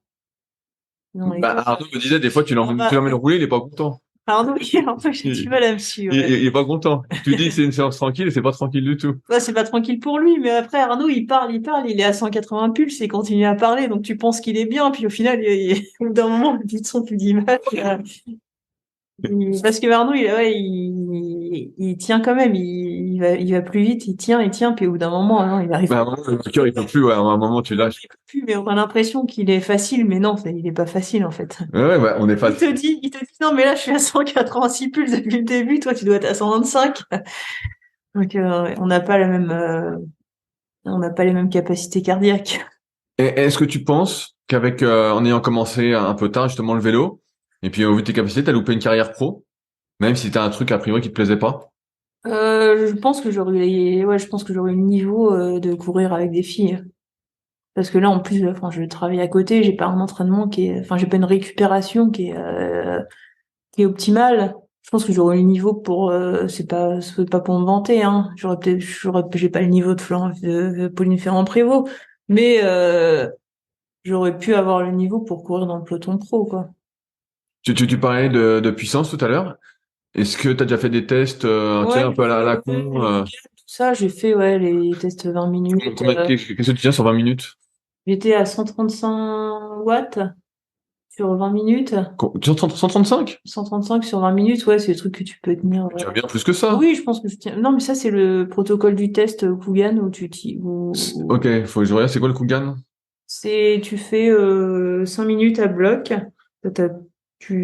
Dans les courses. Arnaud me disait, des fois, Ah tu l'emmènes rouler, il est pas content. Pardon, en fait, j'ai du mal à me suivre. Il est pas content. Tu dis, c'est une séance tranquille, et c'est pas tranquille du tout. Ouais, c'est pas tranquille pour lui, mais après, Arnaud, il est à 180 pulses et il continue à parler, donc tu penses qu'il est bien, puis au final, au bout d'un moment, le son plus d'image. Parce que Arnaud, il tient quand même, il va plus vite, il tient, puis au bout d'un moment, non, il arrive Mais à un moment, le cœur, il peut plus, ouais, à un moment, tu lâches. plus, mais on a l'impression qu'il est facile, mais non, il est pas facile, en fait. Ouais, on est pas. Il te dit, non, mais là, je suis à 186 pulses depuis le début, toi, tu dois être à 125. Donc, on n'a pas les mêmes capacités cardiaques. Et est-ce que tu penses qu'avec, en ayant commencé un peu tard, justement, le vélo, et puis au vu de tes capacités, t'as loupé une carrière pro, même si t'as un truc, a priori, qui te plaisait pas? Je pense que j'aurais eu le niveau de courir avec des filles. Parce que là, en plus, enfin, je travaille à côté, j'ai pas un entraînement j'ai pas une récupération qui est optimale. Je pense que j'aurais eu le niveau pour, c'est pas pour me vanter, hein. J'ai pas le niveau de Pauline Ferrand-Prévot, mais j'aurais pu avoir le niveau pour courir dans le peloton pro, quoi. Tu parlais de puissance tout à l'heure. Est-ce que t'as déjà fait des tests, tu sais, Ouais, un peu à la con, tout ça, j'ai fait, ouais, les tests 20 minutes. qu'est-ce que tu tiens sur 20 minutes? J'étais à 135 watts sur 20 minutes. Tu es 135? 135 sur 20 minutes, ouais, c'est le truc que tu peux tenir. Tu as bien plus que ça. Oui, je pense que je tiens. Non, mais ça, c'est le protocole du test Kugan où Ok, faut que je regarde, c'est quoi le Kugan? tu fais 5 minutes à bloc. Ça,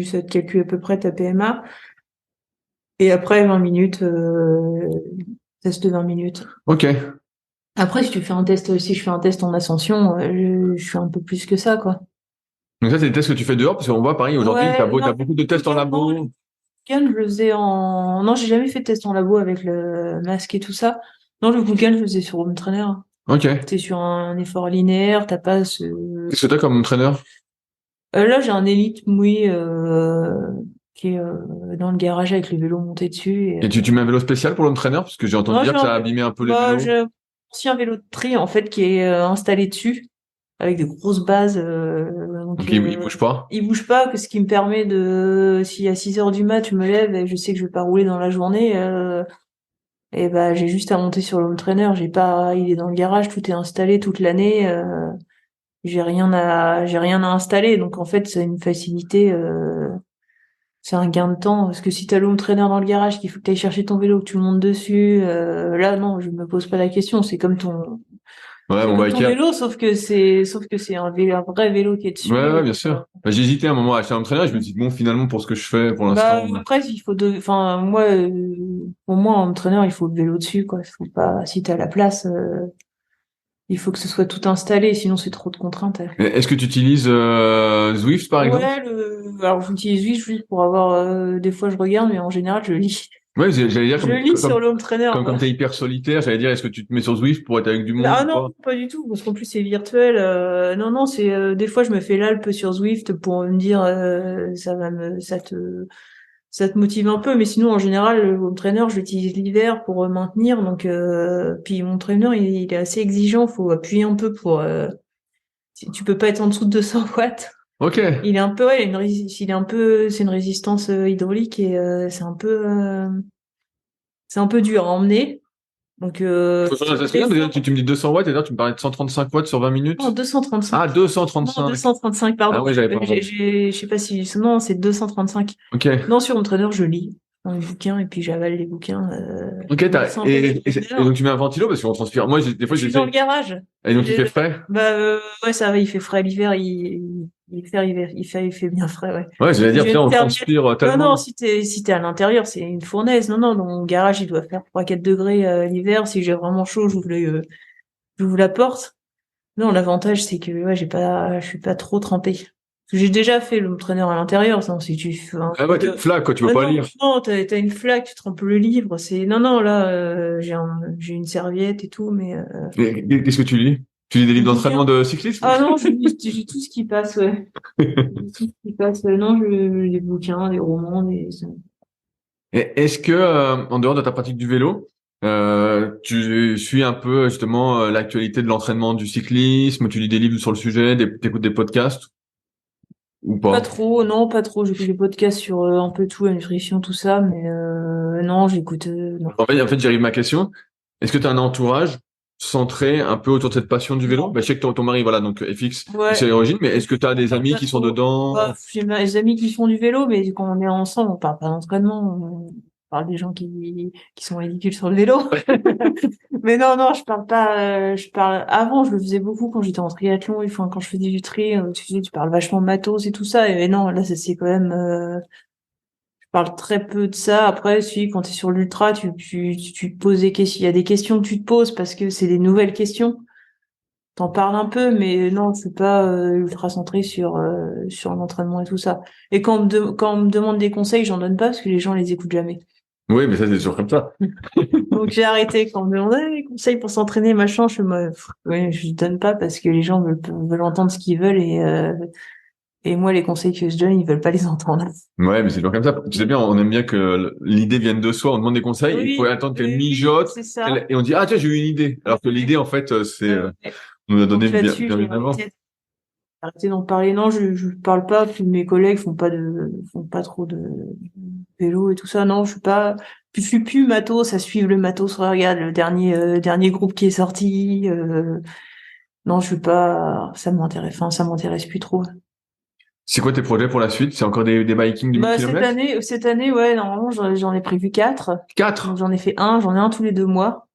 ça te calcule à peu près ta PMA. Et après 20 minutes, test de 20 minutes. Ok. Après, si je fais un test en ascension, je fais un peu plus que ça, quoi. Donc ça, c'est des tests que tu fais dehors, parce qu'on voit, pareil, aujourd'hui, Ouais, non, t'as beaucoup de tests en labo. Kugan, je le faisais en... Non, j'ai jamais fait de test en labo avec le masque et tout ça. Non, le Kugan, je le faisais sur home trainer. Ok. T'es sur un effort linéaire, t'as pas ce... Qu'est-ce que t'as comme entraîneur? Là, j'ai un Elite Mui qui est dans le garage avec les vélos montés dessus. Et tu mets un vélo spécial pour l'entraîneur? Parce que j'ai entendu Moi, dire que ça a abîmé un peu les vélos. j'ai un ancien vélo de tri, en fait, qui est installé dessus, avec des grosses bases. Donc il bouge pas. Il bouge pas, que ce qui me permet si à 6 heures du mat, je me lève et je sais que je vais pas rouler dans la journée, et j'ai juste à monter sur le home trainer. Il est dans le garage, tout est installé toute l'année, j'ai rien à installer. Donc, en fait, c'est une facilité, c'est un gain de temps. Parce que si t'as le home trainer dans le garage, qu'il faut que t'ailles chercher ton vélo, que tu le montes dessus, là, non, je me pose pas la question. Ouais, C'est mon comme ton biker. vélo, sauf que c'est un vrai vélo qui est dessus. Ouais, bien sûr. J'ai hésité un moment à acheter un entraîneur, et je me suis dit, bon, finalement, pour ce que je fais, pour l'instant. Après, moi, pour moi, en entraîneur, il faut le vélo dessus, quoi. Faut pas, si t'as la place, il faut que ce soit tout installé, sinon c'est trop de contraintes. Est-ce que tu utilises Zwift, par exemple? Ouais, alors j'utilise juste pour avoir, des fois je regarde, mais en général, je lis. Ouais, j'allais dire, Je lis sur le home trainer. comme t'es hyper solitaire, j'allais dire, est-ce que tu te mets sur Zwift pour être avec du monde Ah ou non, pas? pas du tout, parce qu'en plus c'est virtuel. Non, c'est des fois je me fais l'alpe sur Zwift pour me dire ça te motive un peu, mais sinon en général le home trainer je l'utilise l'hiver pour maintenir. Donc puis mon trainer il est assez exigeant, faut appuyer un peu pour tu peux pas être en dessous de 200 watts. Ok. Il est un peu c'est une résistance hydraulique et c'est un peu dur à emmener. Donc, Faut changer la séquence, parce que tu me dis 200 watts, et là, tu me parlais de 135 watts sur 20 non, minutes. 235. Ah, Non, 235. 235, pardon. Ah ouais, j'avais pas entendu. Je sais pas si, non, c'est 235. Ok. Non, sur mon trainer, je lis. dans les bouquins et puis j'avale les bouquins. Ok, Donc c'est un peu des et donc tu mets un ventilo parce qu'on transpire. Moi, des fois, Je suis dans j'essaie. le garage. Et donc, il fait frais? Bah ouais, ça va, il fait frais l'hiver, il fait bien frais, ouais. Ouais, j'allais dire, J'ai putain, une on thermomètre. transpire Non, non, tellement. si t'es à l'intérieur, c'est une fournaise. Non, non, dans mon garage, il doit faire 3-4 degrés l'hiver. Si j'ai vraiment chaud, j'ouvre la porte. Non, l'avantage, c'est que ouais, je suis pas trop trempée. Parce que j'ai déjà fait l'entraîneur à l'intérieur, ça, si tu fais un Ah coup ouais, t'es une de... flaque, quoi, tu peux Ah pas non, lire. non, t'as une flaque, tu trempes le livre, non, non, là, j'ai une serviette et tout, mais, Qu'est-ce que tu lis? Tu lis des des livres d'entraînement bouquins. de cyclisme? Ah non, j'ai tout ce qui passe, ouais. J'ai tout ce qui passe, non, des bouquins, des romans, Et est-ce que, en dehors de ta pratique du vélo, tu suis un peu justement l'actualité de l'entraînement du cyclisme, tu lis des livres sur le sujet, t'écoutes des podcasts ou pas pas? trop, non, pas trop. J'écoute des podcasts sur un peu tout, la nutrition, tout ça, mais non, j'écoute, non. En fait, j'arrive à ma question. Est-ce que tu as un entourage centré un peu autour de cette passion du vélo? Non. Bah, je sais que ton mari, voilà, donc FX, c'est Ouais. l'origine, mais est-ce que tu as des amis Pas qui sont trop. Bah, dedans? j'ai mes amis qui font du vélo, mais quand on est ensemble, on parle pas d'entraînement, on parle des gens qui sont ridicules sur le vélo. Mais non, non, je parle pas, avant, je le faisais beaucoup quand j'étais en triathlon, enfin, quand je faisais du tri, tu sais, tu parles vachement de matos et tout ça, et non, là, c'est quand même, je parle très peu de ça. Après, si, quand t'es sur l'ultra, tu te poses des questions, il y a des questions que tu te poses parce que c'est des nouvelles questions. T'en parles un peu, mais non, je suis pas ultra centrée sur l'entraînement et tout ça. Et quand on me demande des conseils, j'en donne pas parce que les gens les écoutent jamais. Oui, mais ça, c'est toujours comme ça. Donc j'ai arrêté quand on me demandait des conseils pour s'entraîner, machin, ouais, je donne pas parce que les gens veulent entendre ce qu'ils veulent et moi les conseils que je donne, ils veulent pas les entendre. Ouais, mais c'est toujours comme ça. Tu sais bien, on aime bien que l'idée vienne de soi. On demande des conseils, il faut Oui, attendre qu'elle oui, mijote, c'est ça. et on dit, ah, tiens, j'ai eu une idée. Alors que l'idée, en fait, Ouais. on nous a donné Donc bien, là-dessus, bien, bien avant. j'ai arrêté d'en parler. Non, je parle pas. Puis mes collègues font pas trop de vélo et tout ça. Non, je suis plus matos à suivre le matos. Regarde le dernier groupe qui est sorti. Non, je suis pas. Ça m'intéresse plus trop. C'est quoi tes projets pour la suite? C'est encore des bikings de 1000 Bah km? cette année, ouais, normalement j'en ai prévu 4. Donc 4. j'en ai un tous les 2 mois.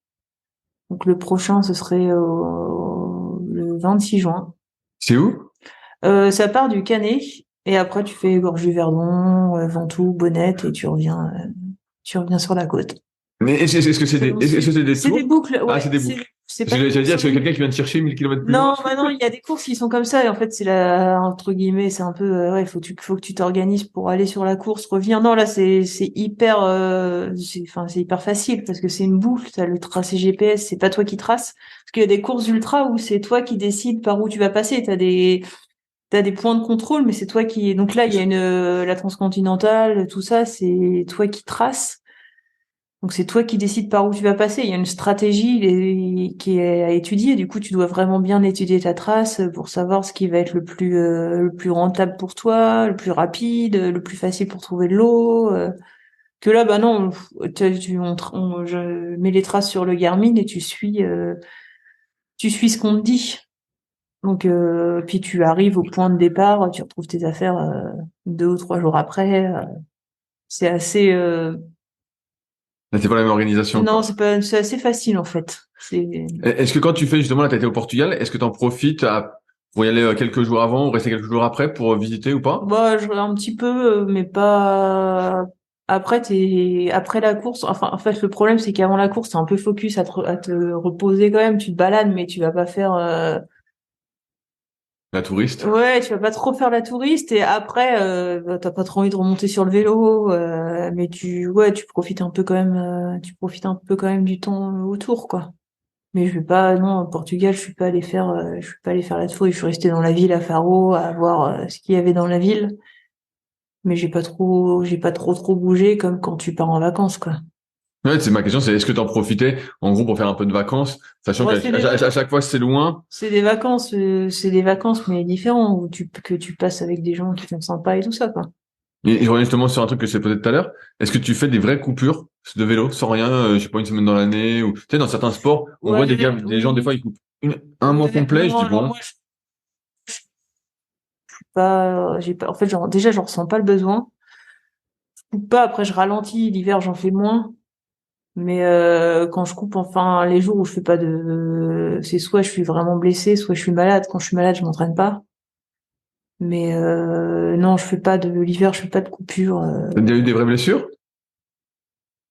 Donc le prochain ce serait le 26 juin. C'est où? Ça part du Canet et après tu fais Gorge du Verdon, Ventoux, Bonnette et tu reviens sur la côte. Mais est-ce que c'est C'est des, dans le est-ce que sud. c'est des C'est des tours? boucles, Ah, ouais. c'est des boucles. C'est pas des J'allais dire, courses est-ce que horribles. quelqu'un qui vient te chercher 1000 km plus loin? Non, bah non, il y a des courses qui sont comme ça et en fait c'est entre guillemets, c'est un peu ouais, faut que tu t'organises pour aller sur la course, revenir. Non, là c'est hyper c'est hyper facile parce que c'est une boucle, t'as le tracé GPS, c'est pas toi qui traces parce qu'il y a des courses ultra où c'est toi qui décides par où tu vas passer, t'as des points de contrôle mais c'est toi qui donc là il y a la transcontinentale, tout ça, c'est toi qui traces. Donc c'est toi qui décides par où tu vas passer. Il y a une stratégie qui est à étudier. Du coup, tu dois vraiment bien étudier ta trace pour savoir ce qui va être le plus rentable pour toi, le plus rapide, le plus facile pour trouver de l'eau. Que là, bah non, je mets les traces sur le Garmin et tu suis ce qu'on te dit. Donc puis tu arrives au point de départ, tu retrouves tes affaires 2 ou 3 jours après. C'est assez C'est pas la même organisation, non, quoi. c'est assez facile en fait. Est-ce que quand tu fais justement, là, t'as été au Portugal, est-ce que t'en profites pour y aller quelques jours avant ou rester quelques jours après pour visiter ou pas? Bah, je regarde un petit peu, mais pas. Après la course. Enfin, en fait, le problème, c'est qu'avant la course, t'es un peu focus à te reposer quand même. Tu te balades, mais tu vas pas faire. La touriste. Ouais, tu vas pas trop faire la touriste. Et après, bah, t'as pas trop envie de remonter sur le vélo, mais ouais, tu profites un peu quand même. Tu profites un peu quand même du temps autour, quoi. Mais je vais pas. Non, au Portugal, je suis pas allé faire la tour. Je suis restée dans la ville à Faro, à voir ce qu'il y avait dans la ville. Mais j'ai pas trop bougé comme quand tu pars en vacances, quoi. Ouais, c'est ma question, c'est est-ce que t'en profitais en gros pour faire un peu de vacances, sachant Bon, qu'à chaque fois c'est loin. c'est des vacances, mais différents, que tu passes avec des gens qui sont sympas et tout ça, quoi. Et je reviens justement sur un truc que je t'ai posé tout à l'heure. Est-ce que tu fais des vraies coupures de vélo sans rien, je sais pas, une semaine dans l'année ou tu sais dans certains sports, on voit des gens des Oui. fois ils coupent un mois complet. Je Non, dis alors bon, moi, je suis pas, j'ai pas, en fait, genre, déjà, j'en ressens pas le besoin. coupe pas. Après, je ralentis. L'hiver, j'en fais moins. Mais quand je coupe, enfin, les jours où je fais pas c'est soit je suis vraiment blessée, soit je suis malade. Quand je suis malade, je m'entraîne pas. Mais non, l'hiver, je fais pas de coupure. T'as déjà eu des vraies blessures?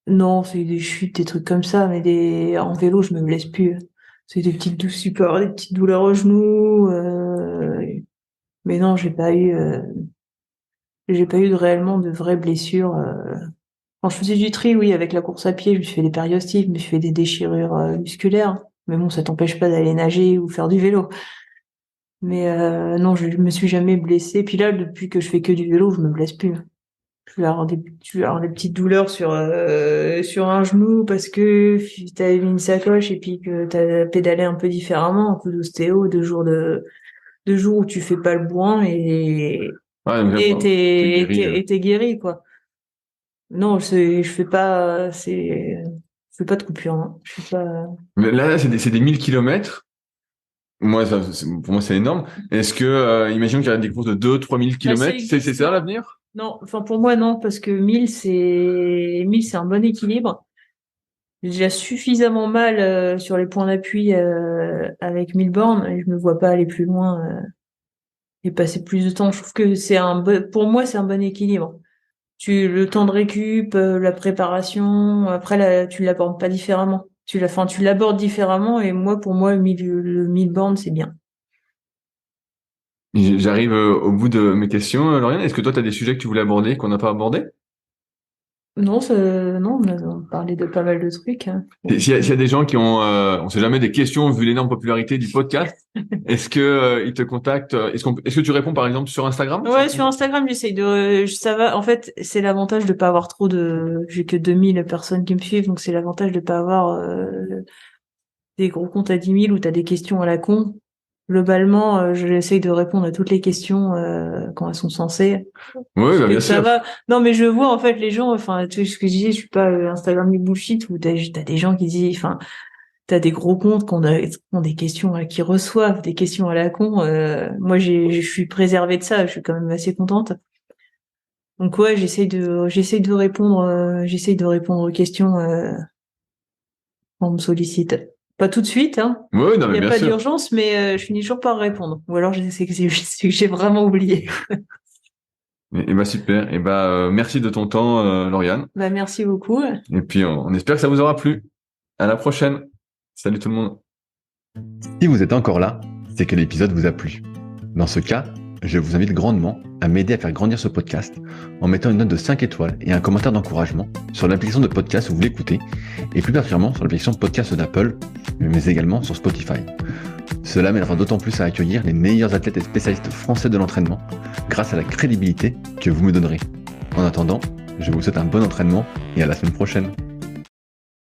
Non, c'est des chutes, des trucs comme ça. Mais en vélo, je me blesse plus. C'est des petites des petites douleurs au genou. Mais non, j'ai pas eu réellement de vraies blessures. Quand je faisais du tri, oui, avec la course à pied, je me suis fait des périostites, je me suis fait des déchirures musculaires. Mais bon, ça t'empêche pas d'aller nager ou faire du vélo. Mais non, je me suis jamais blessée. Puis là, depuis que je fais que du vélo, je me blesse plus. Je vais avoir des petites douleurs sur un genou parce que t'as mis une sacoche et puis que t'as pédalé un peu différemment, un coup d'ostéo, 2 jours où tu fais pas le boin t'es guéri, quoi. Non, je fais pas de coupure, hein. Je fais pas. Mais là, c'est des 1000 kilomètres. Moi, pour moi, c'est énorme. Est-ce que, imaginons qu'il y a des courses de 2-3 000 Bah, kilomètres, c'est ça l'avenir? Non, enfin pour moi non, parce que 1000 c'est un bon équilibre. J'ai déjà suffisamment mal sur les points d'appui avec 1000 bornes et je me vois pas aller plus loin et passer plus de temps. Je trouve que pour moi c'est un bon équilibre. Le temps de récup, la préparation, après tu l'abordes pas différemment. Tu l'abordes différemment et pour moi le 1000 bornes c'est bien. J'arrive au bout de mes questions, Lauriane. Est-ce que toi, tu as des sujets que tu voulais aborder, qu'on n'a pas abordés? Non, non, on a parlé de pas mal de trucs, hein. S'il y a des gens qui ont, on sait jamais, des questions vu l'énorme popularité du podcast, est-ce que ils te contactent? Est-ce que tu réponds par exemple sur Instagram? Ouais, sur Instagram, ça va. En fait, c'est l'avantage de pas avoir j'ai que 2000 personnes qui me suivent, donc c'est l'avantage de pas avoir des gros comptes à 10 000 où t'as des questions à la con. Globalement, j'essaye de répondre à toutes les questions quand elles sont censées. Oui, bah, bien Ça sûr. va. Non, mais je vois en fait les gens. Enfin, tu sais ce que je disais, je suis pas Instagram du bullshit où t'as des gens qui disent. Enfin, t'as des gros comptes qui ont des questions, qui reçoivent des questions à la con. Moi, je suis préservée de ça. Je suis quand même assez contente. Donc ouais, j'essaye de répondre aux questions quand on me sollicite. Pas tout de suite, hein. Oui, non, Il mais y a bien pas sûr. d'urgence, mais je finis toujours par répondre. Ou alors c'est que j'ai vraiment oublié. Et bah super. Et bah merci de ton temps, Lauriane. Bah merci beaucoup. Et puis on espère que ça vous aura plu. À la prochaine. Salut tout le monde. Si vous êtes encore là, c'est que l'épisode vous a plu. Dans ce cas, je vous invite grandement à m'aider à faire grandir ce podcast en mettant une note de 5 étoiles et un commentaire d'encouragement sur l'application de podcast où vous l'écoutez et plus particulièrement sur l'application podcast d'Apple, mais également sur Spotify. Cela m'aidera d'autant plus à accueillir les meilleurs athlètes et spécialistes français de l'entraînement grâce à la crédibilité que vous me donnerez. En attendant, je vous souhaite un bon entraînement et à la semaine prochaine.